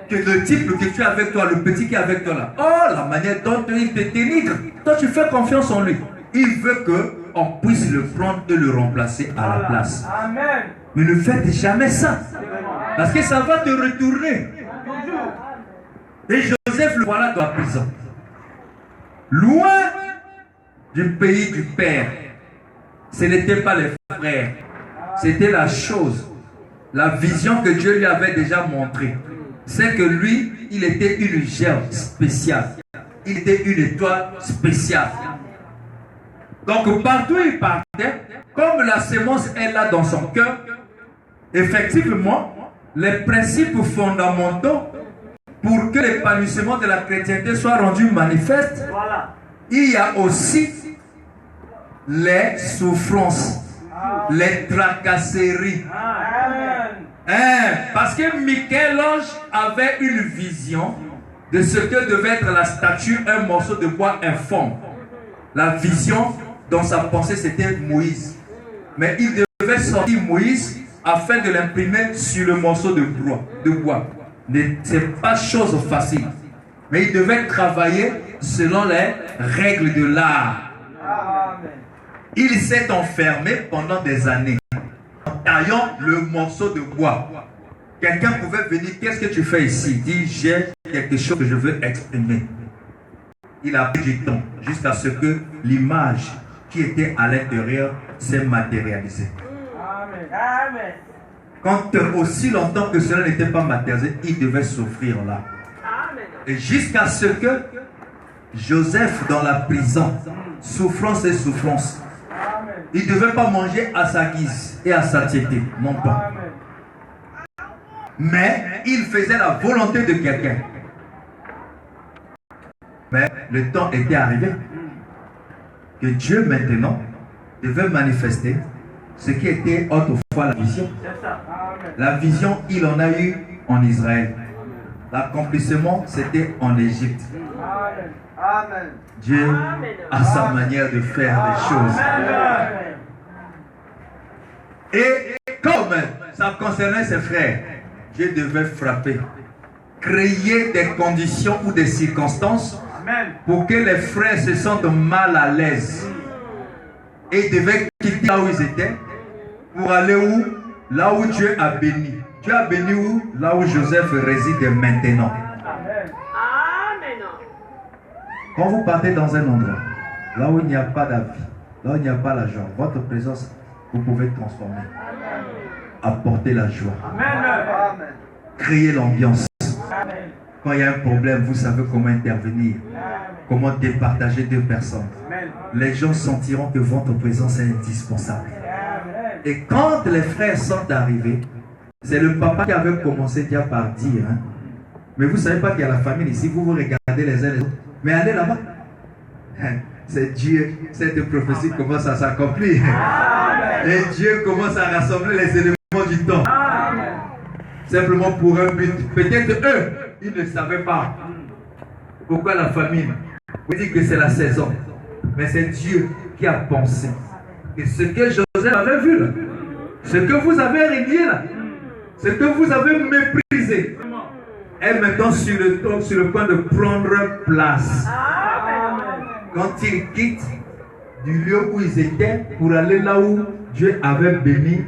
Que le type que tu as avec toi, le petit qui est avec toi là, oh, la manière dont il te dénigre, toi tu fais confiance en lui. Il veut qu'on puisse le prendre et le remplacer à la place. Amen. Mais ne faites jamais ça. Parce que ça va te retourner. Et Joseph le voilà dans la prison. Loin du pays du Père. Ce n'était pas les frères. C'était la chose. La vision que Dieu lui avait déjà montrée. C'est que lui, il était une gerbe spéciale. Il était une étoile spéciale. Donc partout où il partait, comme la sémence est là dans son cœur, effectivement, les principes fondamentaux pour que l'épanouissement de la chrétienté soit rendu manifeste, il y a aussi les souffrances, les tracasseries. Parce que Michel-Ange avait une vision de ce que devait être la statue, un morceau de bois informe. La vision dans sa pensée, c'était Moïse. Mais il devait sortir Moïse afin de l'imprimer sur le morceau de bois. Ce n'est pas chose facile. Mais il devait travailler selon les règles de l'art. Il s'est enfermé pendant des années. En voyant le morceau de bois. Quelqu'un pouvait venir, qu'est-ce que tu fais ici? Il dit, j'ai quelque chose que je veux exprimer. Il a pris du temps jusqu'à ce que l'image qui était à l'intérieur s'est matérialisée. Amen. Quand aussi longtemps que cela n'était pas matérialisé, il devait souffrir là. Et jusqu'à ce que Joseph dans la prison, souffrance et souffrance, il ne devait pas manger à sa guise et à satiété, non pas. Mais il faisait la volonté de quelqu'un. Mais le temps était arrivé que Dieu maintenant devait manifester ce qui était autrefois la vision. La vision, il en a eu en Israël. L'accomplissement, c'était en Égypte. Dieu a sa manière de faire les choses. Et comme ça concernait ses frères, Dieu devait frapper, créer des conditions ou des circonstances pour que les frères se sentent mal à l'aise. Et ils devaient quitter là où ils étaient pour aller où? Là où Dieu a béni. Dieu a béni où? Là où Joseph réside maintenant. Quand vous partez dans un endroit, là où il n'y a pas d'avis, là où il n'y a pas la joie, votre présence, vous pouvez transformer. Apporter la joie. Créer l'ambiance. Quand il y a un problème, vous savez comment intervenir. Comment départager deux personnes. Les gens sentiront que votre présence est indispensable. Et quand les frères sont arrivés, c'est le papa qui avait commencé déjà par dire, hein, mais vous ne savez pas qu'il y a la famille ici, vous regardez les uns les autres. Mais allez là-bas. C'est Dieu, cette prophétie commence à s'accomplir. Et Dieu commence à rassembler les éléments du temps. Simplement pour un but. Peut-être eux, ils ne savaient pas. Pourquoi la famine? Vous dites que c'est la saison. Mais c'est Dieu qui a pensé. Et ce que Joseph avait vu là, ce que vous avez régné là, ce que vous avez méprisé, est maintenant sur le point de prendre place. Quand ils quittent du lieu où ils étaient pour aller là où Dieu avait béni,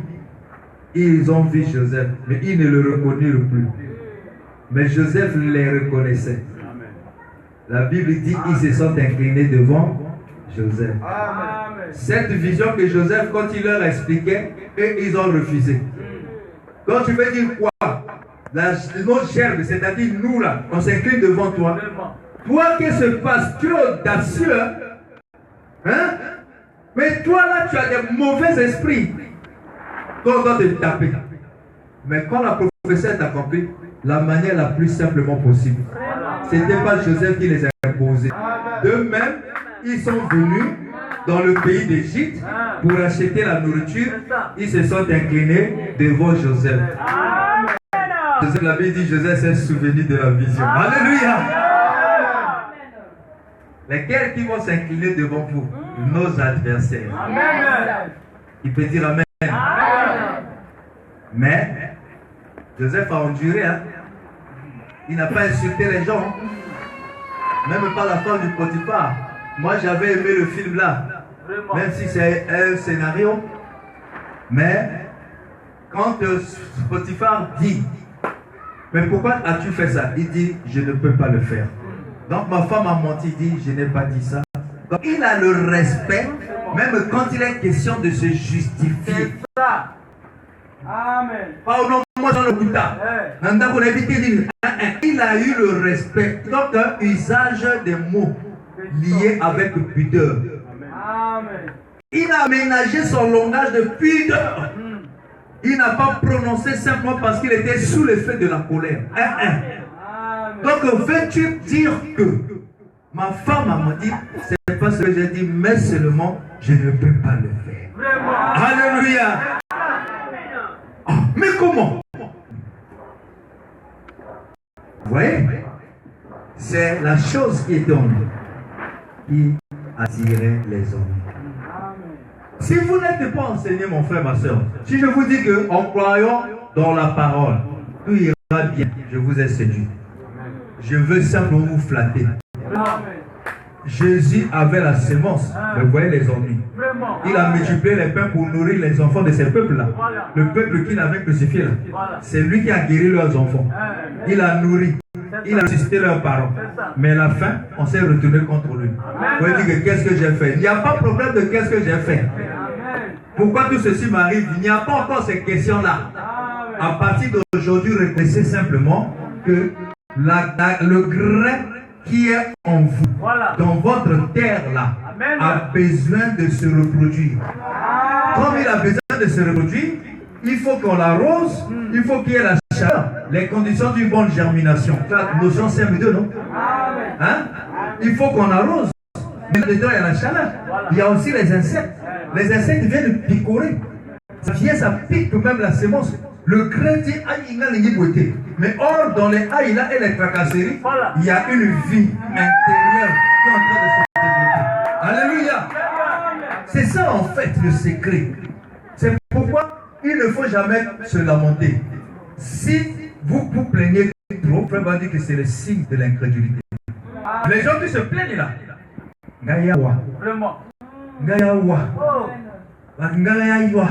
ils ont vu Joseph, mais ils ne le reconnurent plus. Mais Joseph les reconnaissait. La Bible dit qu'ils se sont inclinés devant Joseph. Cette vision que Joseph, quand il leur expliquait, eux, ils ont refusé. Quand tu veux dire quoi? Notre gerbe, c'est-à-dire nous là, on s'incline devant toi. Toi, qu'est-ce qui se passe? Tu es audacieux. Hein? Mais toi là, tu as des mauvais esprits. Toi, on doit te taper. Mais quand la prophétie est accomplie, la manière la plus simplement possible. Ce n'était pas Joseph qui les a imposés. D'eux-mêmes, ils sont venus dans le pays d'Égypte pour acheter la nourriture. Ils se sont inclinés devant Joseph. Joseph l'avait dit, Joseph s'est souvenu de la vision. Alléluia! Lesquels qui vont s'incliner devant vous? Nos adversaires. Amen. Il peut dire Amen. Mais Joseph a enduré. Hein? Il n'a pas insulté les gens. Même pas la femme du Potiphar. Moi j'avais aimé le film là. Même si c'est un scénario. Mais quand Potiphar dit, mais pourquoi as-tu fait ça? Il dit, je ne peux pas le faire. Donc ma femme a menti, il dit, je n'ai pas dit ça. Donc il a le respect, même quand il est question de se justifier. Amen. Pas au nom de moi dans le Bouddha. Il a eu le respect. Donc un usage des mots liés avec pudeur. Amen. Il a aménagé son langage de pudeur. Il n'a pas prononcé simplement parce qu'il était sous l'effet de la colère. Donc veux-tu dire que ma femme m'a dit, c'est pas ce que j'ai dit, mais seulement je ne peux pas le faire. Vraiment. Alléluia. Oh, mais comment? Vous voyez? C'est la chose qui est en nous qui attirait les hommes. Si vous n'êtes pas enseigné, mon frère, ma soeur, si je vous dis que en croyant dans la parole, tout ira bien, je vous ai séduit. Je veux simplement vous flatter. Jésus avait la sémence, mais vous voyez les ennuis. Il a multiplié les pains pour nourrir les enfants de ces peuples-là. Le peuple qu'il avait crucifié là. C'est lui qui a guéri leurs enfants. Il a nourri. Il a assisté leurs parents. Mais à la fin, on s'est retourné contre lui. Vous voyez dire que qu'est-ce que j'ai fait? Il n'y a pas de problème de qu'est-ce que j'ai fait. Pourquoi tout ceci m'arrive? Il n'y a pas encore ces questions-là. À partir d'aujourd'hui, reconnaissez simplement que le grain qui est en vous, dans votre terre-là, a besoin de se reproduire. Comme il a besoin de se reproduire, il faut qu'on l'arrose, il faut qu'il y ait la chaleur, les conditions d'une bonne germination. La notion CM2, non? Hein? Il faut qu'on arrose. Mais dedans, il y a la chaleur. Il y a aussi les insectes. Les insectes viennent picorer. Ça vient, ça pique même la sémence. Le grain dit aïe, mais or, dans les aïe là et les tracasseries, il y a une vie intérieure qui est en train de se développer. Alléluia. C'est ça en fait le secret. C'est pourquoi il ne faut jamais se lamenter. Si vous vous plaignez trop, frère va dire que c'est le signe de l'incrédulité. Les gens qui se plaignent là, Gaïawa, Gaïawa, Gaïawa.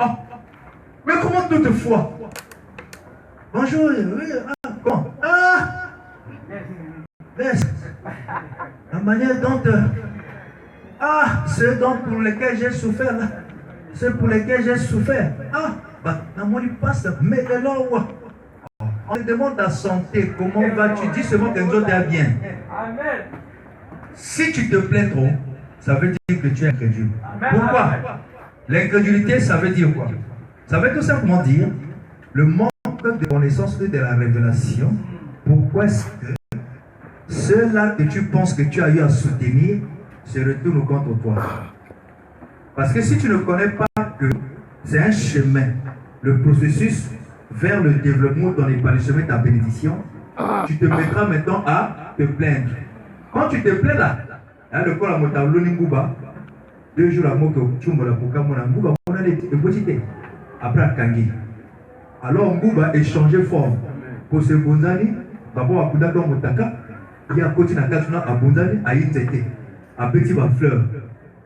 Oh. Mais comment toutefois? Bonjour, oui, comment? La manière dont ceux dont pour lesquels j'ai souffert là, ceux pour lesquels j'ai souffert. Mais là, on te demande ta santé, comment vas-tu? Dis seulement que nous t'es bien. Si tu te plains trop, ça veut dire que tu es incrédule. Pourquoi? L'incrédulité, ça veut dire quoi? Ça veut tout simplement dire le manque de connaissance et de la révélation. Pourquoi est-ce que ceux-là que tu penses que tu as eu à soutenir se retournent contre toi? Parce que si tu ne connais pas que c'est un chemin, le processus vers le développement dans l'épanouissement de ta bénédiction, tu te mettras maintenant à te plaindre. Quand tu te plains là, le corps à Motaolo Nimbuba, 2 jours à Moko, Chumbola Pokamona, Mbuba, on a des petites. Après à Kangi. Alors Mbuba échangeait forme. Pour ce Bonzani, d'abord à Kudaka Motaka, il y a côté Nakatuna à Bonzani, à Inzete, à Petit Fleur.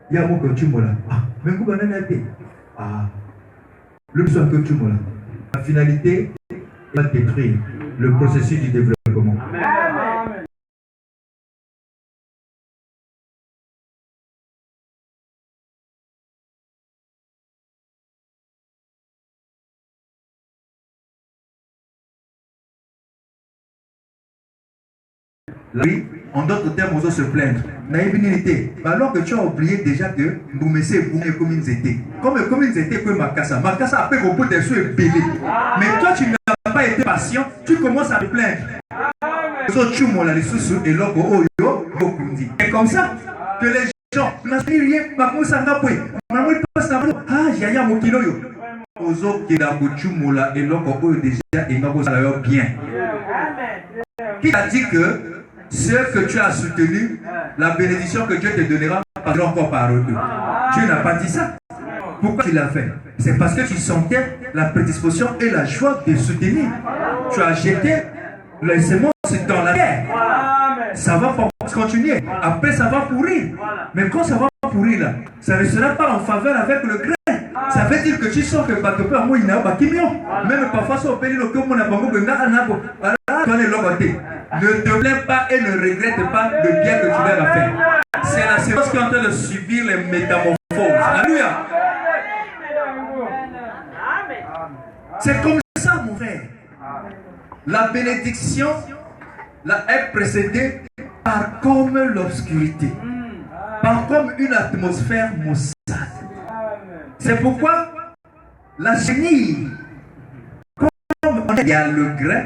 Il y a Moko Chumbola. Mais Mbuba n'a été. Le besoin que Chumbola. La finalité va détruire le processus du développement. Amen. Oui, en d'autres termes, on doit se plaindre. Alors que tu as oublié déjà que nous mettons comme ils étaient. Comme ils étaient, que Makassa a fait beaucoup de choses belé. Mais toi, tu n'as pas été patient, tu commences à te plaindre. Et comme ça, que les gens, qui a dit que ceux que tu as soutenus, la bénédiction que Dieu te donnera passera encore par eux. Dieu n'a pas dit ça. Pourquoi tu l'as fait? C'est parce que tu sentais la prédisposition et la joie de soutenir. Tu as jeté les semences dans la terre. Ça va continuer. Après, ça va pourrir. Mais quand ça va pourrir là, ça ne sera pas en faveur avec le grain. Ça veut dire que tu sens que même parfois, si on peut dire que mon ne te plains pas et ne regrette pas le bien que tu viens de faire. C'est la séquence qui est en train de subir les métamorphoses. Alléluia. C'est comme ça, mon frère. La bénédiction est précédée par comme l'obscurité, par comme une atmosphère maussade. C'est pourquoi la chenille, comme il y a le grain,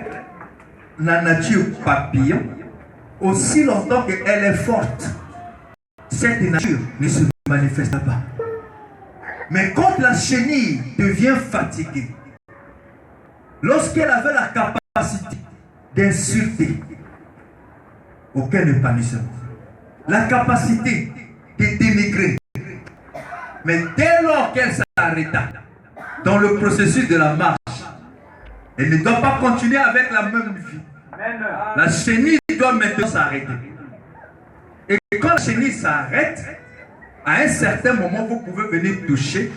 la nature papillon, aussi longtemps qu'elle est forte, cette nature ne se manifeste pas. Mais quand la chenille devient fatiguée, lorsqu'elle avait la capacité d'insulter, aucun épanouissement, la capacité de dénigrer, mais dès lors qu'elle s'arrêta dans le processus de la marche, elle ne doit pas continuer avec la même vie. La chenille doit maintenant s'arrêter. Et quand la chenille s'arrête, à un certain moment, vous pouvez venir toucher.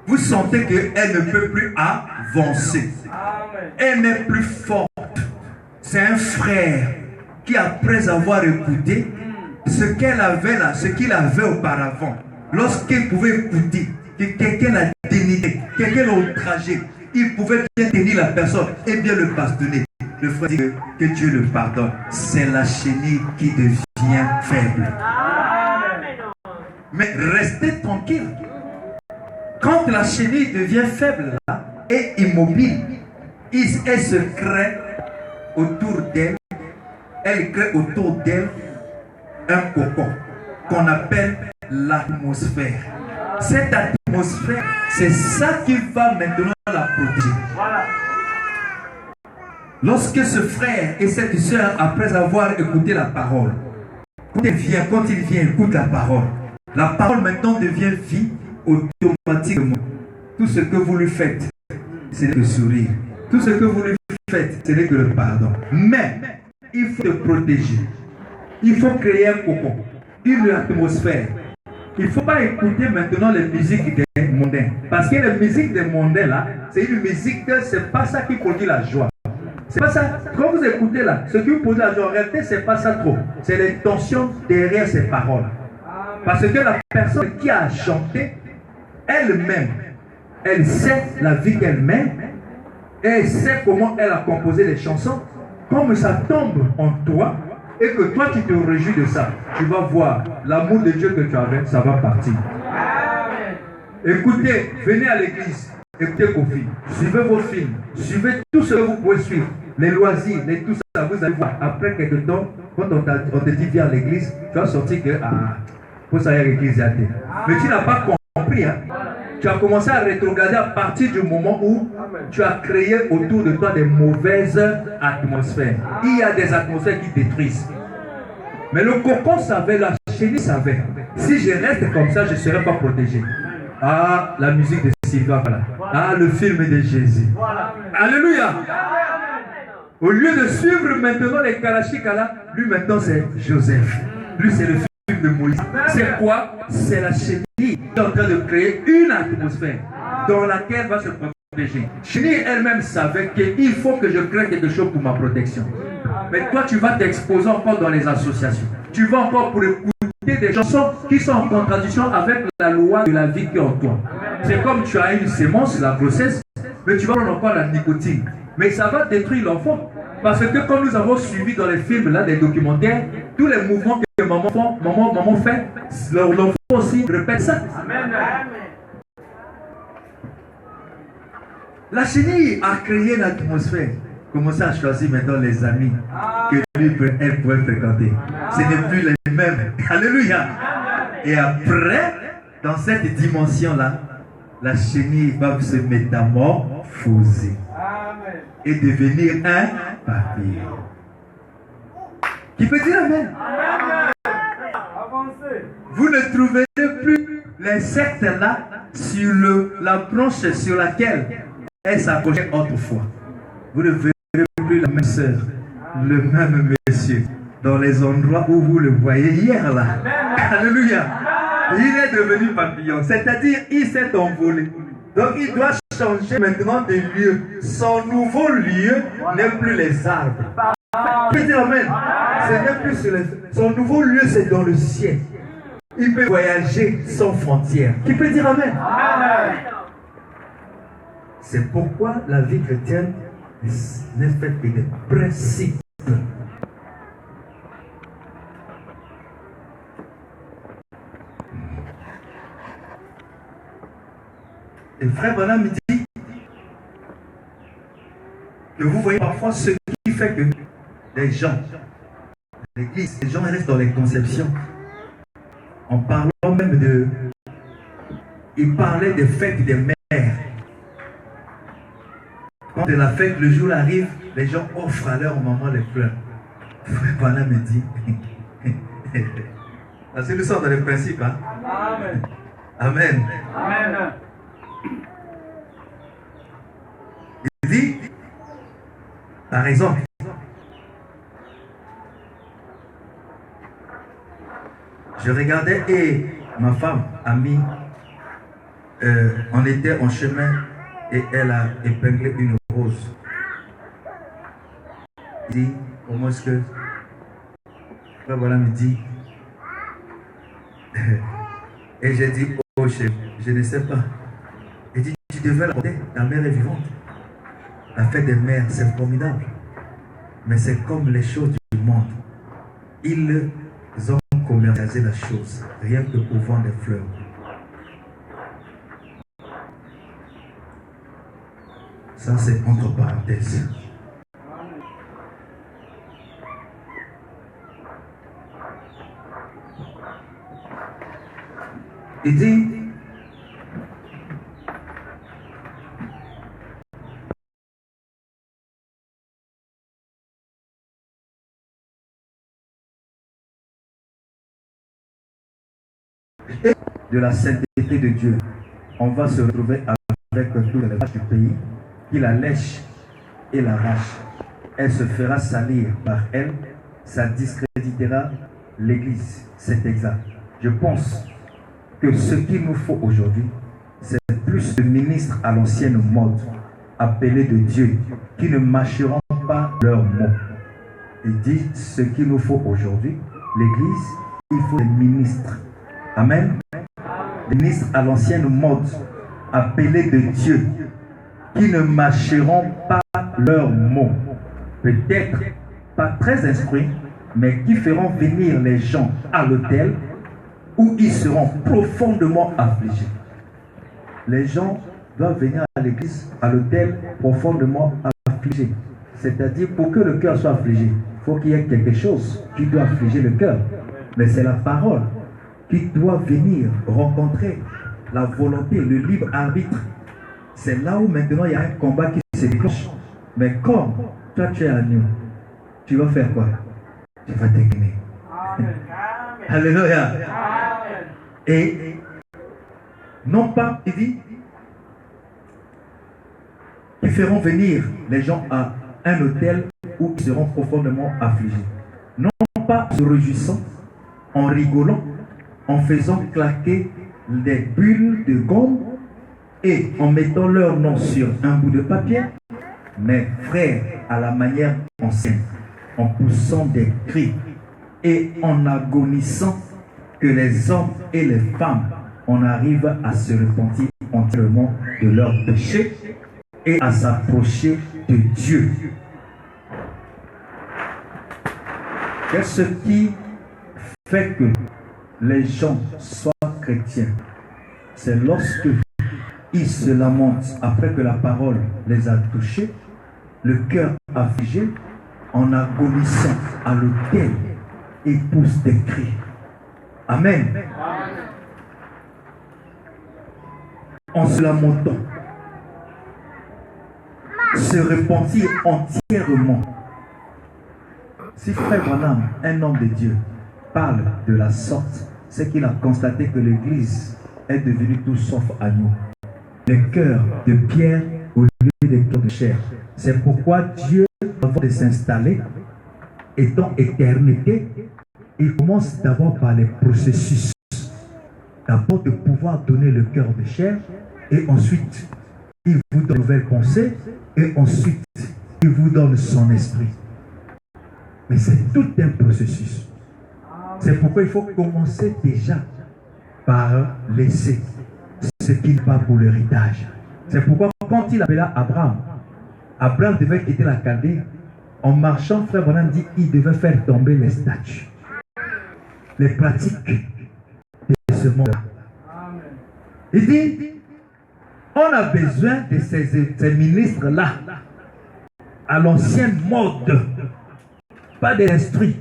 Vous sentez qu'elle ne peut plus avancer. Elle n'est plus forte. C'est un frère qui, après avoir écouté ce qu'elle avait là, ce qu'il avait auparavant, lorsqu'il pouvait écouter que quelqu'un l'a dénigré, quelqu'un l'a outragé, il pouvait bien tenir la personne et bien le bastonner. Le frère dit que Dieu le pardonne. C'est la chenille qui devient faible. Mais restez tranquille. Quand la chenille devient faible là, et immobile, elle se crée autour d'elle, elle crée autour d'elle un cocon qu'on appelle l'atmosphère. Cette atmosphère, c'est ça qui va maintenant la protéger. Lorsque ce frère et cette soeur, après avoir écouté la parole, quand il vient, écoute la parole maintenant devient vie automatiquement. Tout ce que vous lui faites, c'est le sourire. Tout ce que vous lui faites, c'est que le pardon. Mais il faut te protéger. Il faut créer un cocon, une atmosphère. Il ne faut pas écouter maintenant les musiques des mondains. Parce que les musiques des mondains, là, c'est une musique, c'est pas ça qui produit la joie. C'est pas ça. Quand vous écoutez là, ce qui vous produit la joie, en réalité, c'est pas ça trop. C'est l'intention derrière ces paroles. Parce que la personne qui a chanté, elle-même, elle sait la vie qu'elle mène, et elle sait comment elle a composé les chansons. Comme ça tombe en toi, et que toi tu te réjouis de ça, tu vas voir l'amour de Dieu que tu avais, ça va partir. Écoutez, venez à l'église, écoutez Kofi, suivez vos films, suivez tout ce que vous pouvez suivre, les loisirs, tout ça, vous allez voir. Après quelques temps, quand on te dit viens à l'église, tu vas sortir que faut savoir l'église. Mais tu n'as pas compris, hein? Tu as commencé à rétrograder à partir du moment où tu as créé autour de toi des mauvaises atmosphères. Il y a des atmosphères qui détruisent. Mais le cocon savait, la chenille savait. Si je reste comme ça, je ne serai pas protégé. Ah, la musique de Sylvain, voilà. Ah, le film de Jésus. Alléluia. Au lieu de suivre maintenant les Kalachikala, lui maintenant c'est Joseph. Lui c'est le film de Moïse. C'est quoi? C'est la chenille qui est en train de créer une atmosphère dans laquelle va se protéger. Chenille elle-même savait qu'il faut que je crée quelque chose pour ma protection. Mais toi tu vas t'exposer encore dans les associations. Tu vas encore pour écouter des chansons qui sont en contradiction avec la loi de la vie qui est en toi. C'est comme tu as une sémence, la grossesse, mais tu vas prendre encore la nicotine. Mais ça va détruire l'enfant. Parce que comme nous avons suivi dans les films, là, des documentaires, tous les mouvements que maman fait, l'enfant aussi répète ça. Amen. La chenille a créé une atmosphère. Commencez à choisir maintenant les amis que lui, elle pouvait fréquenter. Ce n'est plus les mêmes. Alléluia. Et après, dans cette dimension-là, la chenille va se métamorphoser et devenir un papillon. Qui peut dire amen? Vous ne trouverez plus l'insecte là sur la branche sur laquelle elle s'accrochait autrefois. Vous ne verrez plus la même sœur, le même monsieur dans les endroits où vous le voyez hier là. Alléluia. Il est devenu papillon, c'est-à-dire il s'est envolé. Donc il doit changer maintenant de lieu. Son nouveau lieu n'est plus les arbres. Vous pouvez dire amen. Ce n'est plus sur les... Son nouveau lieu c'est dans le ciel. Il peut voyager sans frontières. Qui peut dire amen? C'est pourquoi la vie chrétienne n'est faite que des principes. Et frère Branham me dit que vous voyez parfois ce qui fait que les gens, l'église, les gens restent dans les conceptions. En parlant même de... Il parlait des fêtes des mères. Quand la fête, le jour arrive, les gens offrent à leur maman les fleurs. Frère Branham me dit... Parce que nous sommes dans les principes. Hein? Amen. Amen. Amen. Il dit, par exemple, Je regardais et ma femme a mis, on était en chemin et elle a épinglé une rose. Il dit, comment est-ce que... Frère voilà me dit, et j'ai dit, oh chef, je ne sais pas. Il dit, tu devais la porter, ta mère est vivante. La fête des mères, c'est formidable. Mais c'est comme les choses du monde. Ils ont commercialisé la chose, rien que pour vendre des fleurs. Ça, c'est entre parenthèses. Il dit, de la sainteté de Dieu, on va se retrouver avec toutes les vaches du pays, qui la lèche et l'arrache. Elle se fera salir par elle, ça discréditera l'Église. C'est exact. Je pense que ce qu'il nous faut aujourd'hui, c'est plus de ministres à l'ancienne mode, appelés de Dieu, qui ne mâcheront pas leurs mots. Il dit ce qu'il nous faut aujourd'hui, l'Église, il faut des ministres. Amen. Des ministres à l'ancienne mode, appelés de Dieu, qui ne mâcheront pas leurs mots. Peut-être pas très instruits, mais qui feront venir les gens à l'autel où ils seront profondément affligés. Les gens doivent venir à l'église, à l'autel, profondément affligés. C'est-à-dire, pour que le cœur soit affligé, il faut qu'il y ait quelque chose qui doit affliger le cœur. Mais c'est la parole qui doit venir rencontrer la volonté, le libre arbitre. C'est là où maintenant il y a un combat qui se déclenche. Mais comme toi tu es agneau, tu vas faire quoi? Tu vas t'aimer. Alléluia. Et non pas, il dit, qui feront venir les gens à un hôtel où ils seront profondément affligés. Non pas en se réjouissant, en rigolant, en faisant claquer des bulles de gomme et en mettant leur nom sur un bout de papier, mais frères, à la manière ancienne, en poussant des cris et en agonisant, que les hommes et les femmes en arrivent à se repentir entièrement de leurs péchés et à s'approcher de Dieu. Qu'est-ce qui fait que les gens soient chrétiens? C'est lorsque ils se lamentent après que la parole les a touchés, le cœur affligé, en agonissant à l'autel, ils poussent des cris. Amen. En se lamentant, se repentir entièrement. Si frère Branham, un homme de Dieu, parle de la sorte, c'est qu'il a constaté que l'Église est devenue tout sauf agneau. Les cœurs de pierre au lieu des cœurs de chair. C'est pourquoi Dieu, avant de s'installer, étant éternité, il commence d'abord par les processus. D'abord de pouvoir donner le cœur de chair, et ensuite, il vous donne de nouvelles pensées, et ensuite, il vous donne son esprit. Mais c'est tout un processus. C'est pourquoi il faut commencer déjà par laisser ce qui n'est pas pour l'héritage. C'est pourquoi quand il appela Abraham, Abraham devait quitter la Chaldée. En marchant, frère Branham dit il devait faire tomber les statues, les pratiques de ce monde-là. Il dit on a besoin de ces ministres-là à l'ancienne mode, pas des instruits,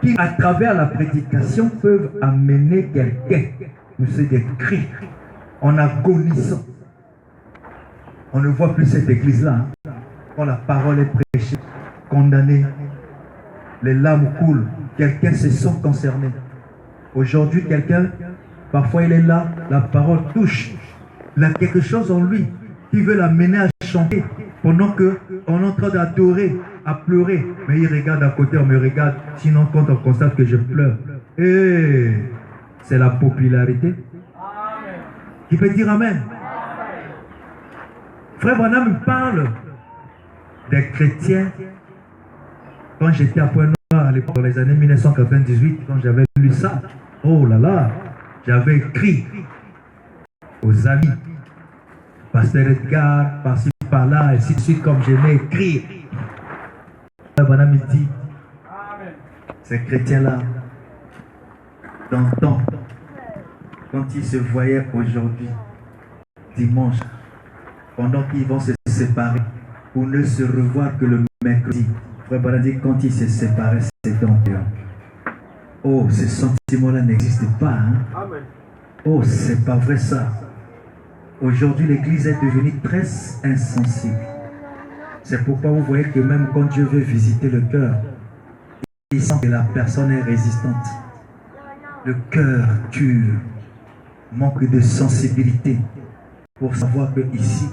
qui à travers la prédication peuvent amener quelqu'un pousser des cris en agonisant. On ne voit plus cette église-là. Quand la parole est prêchée, condamnée, les larmes coulent, quelqu'un se sent concerné. Aujourd'hui, quelqu'un, parfois il est là, la parole touche. Il a quelque chose en lui qui veut l'amener à chanter pendant qu'on est en train d'adorer, à pleurer. Mais il regarde à côté, on me regarde. Sinon, quand on constate que je pleure, Et c'est la popularité. Amen. Qui peut dire Amen? Frère Branham parle des chrétiens. Quand j'étais à Pointe-Noire à l'époque, dans les années 1998, quand j'avais lu ça, oh là là, j'avais écrit aux amis, Pasteur Edgar, par-ci, par-là, ainsi de suite, comme j'aimais écrire. Frère Branham me dit, ces chrétiens-là, dans le temps, quand ils se voyaient aujourd'hui, dimanche, pendant qu'ils vont se séparer, pour ne se revoir que le mercredi. Frère Branham dit, quand ils se séparaient, c'était en cœur. Oh, ce sentiment-là n'existe pas. Hein? Oh, c'est pas vrai ça. Aujourd'hui, l'église est devenue très insensible. C'est pourquoi vous voyez que même quand Dieu veut visiter le cœur, il sent que la personne est résistante. Le cœur dur, manque de sensibilité pour savoir que ici,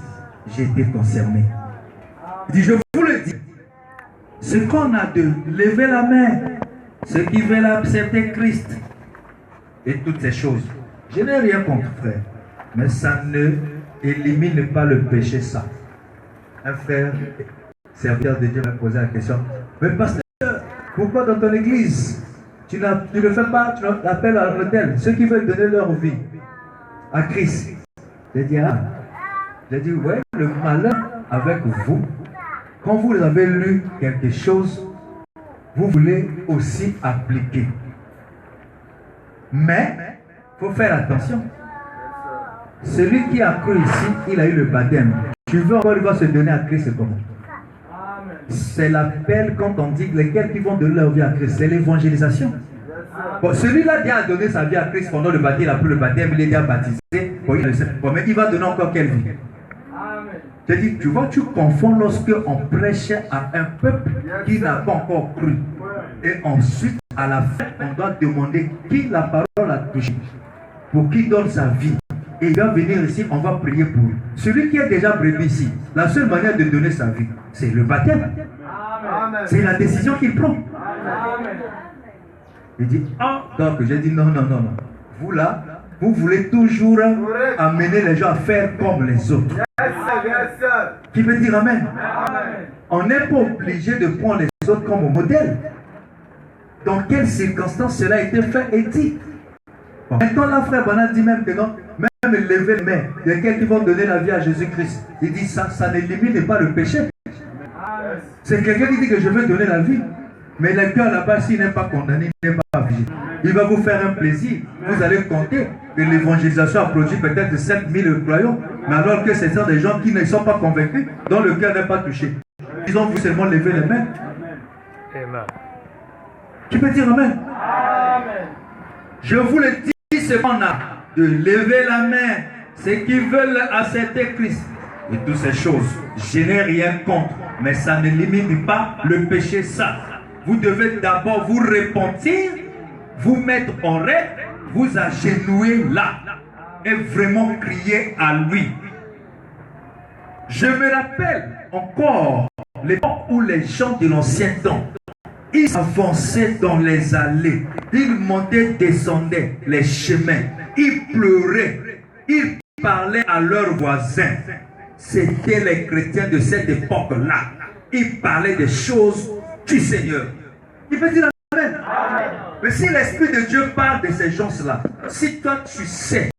j'ai été concerné. Il dit, je vous le dis, ce qu'on a de lever la main, ceux qui veulent accepter Christ et toutes ces choses, je n'ai rien contre, frère, mais ça ne élimine pas le péché, ça. Un frère, serviteur de Dieu, m'a posé la question, mais pasteur, pourquoi dans ton église, tu ne le fais pas, tu l'appelles à l'hôtel, ceux qui veulent donner leur vie à Christ? J'ai dit, ouais, le malheur avec vous, quand vous avez lu quelque chose, vous voulez aussi appliquer. Mais, il faut faire attention. Celui qui a cru ici, il a eu le baptême. Tu veux encore, il va se donner à Christ, c'est comment? C'est l'appel quand on dit lesquels qui vont donner leur vie à Christ, c'est l'évangélisation. Bon, celui-là qui a donné sa vie à Christ pendant le baptême, il a pris le baptême, il est déjà baptisé. Bon, mais il va donner encore quelle vie? Je dis, tu vois, tu confonds lorsque on prêche à un peuple qui n'a pas encore cru. Et ensuite, à la fin, on doit demander qui la parole a touché, pour qui donne sa vie. Et il va venir ici, on va prier pour lui. Celui qui est déjà brebis ici, la seule manière de donner sa vie, c'est le baptême. C'est la décision qu'il prend. Il dit, donc j'ai dit non. Vous là, vous voulez toujours amener les gens à faire comme les autres. Qui veut dire Amen? On n'est pas obligé de prendre les autres comme modèle. Dans quelles circonstances cela a été fait et dit? Maintenant, là, frère Branham dit même que non, même lever les mains, il y a quelqu'un qui vont donner la vie à Jésus-Christ. Il dit ça n'élimine pas le péché. C'est quelqu'un qui dit que je veux donner la vie. Mais le cœur là-bas, s'il n'est pas condamné, il n'est pas affligé. Il va vous faire un plaisir. Vous allez compter que l'évangélisation a produit peut-être 7000 croyants. Mais alors que ce sont des gens qui ne sont pas convaincus, dont le cœur n'est pas touché. Ils ont vous seulement levé les mains. Amen. Tu peux dire Amen? Je vous le dis, ce qu'on a de lever la main, ceux qui veulent accepter Christ. Et toutes ces choses, je n'ai rien contre, mais ça n'élimine pas le péché, ça. Vous devez d'abord vous repentir, vous mettre en règle, vous agenouiller là et vraiment crier à lui. Je me rappelle encore l'époque où les gens de l'ancien temps, ils avançaient dans les allées, ils montaient, descendaient les chemins, ils pleuraient, ils parlaient à leurs voisins. C'était les chrétiens de cette époque-là. Ils parlaient des choses du Seigneur. Il peut dire Amen. Mais si l'Esprit de Dieu parle de ces gens-là, si toi tu sais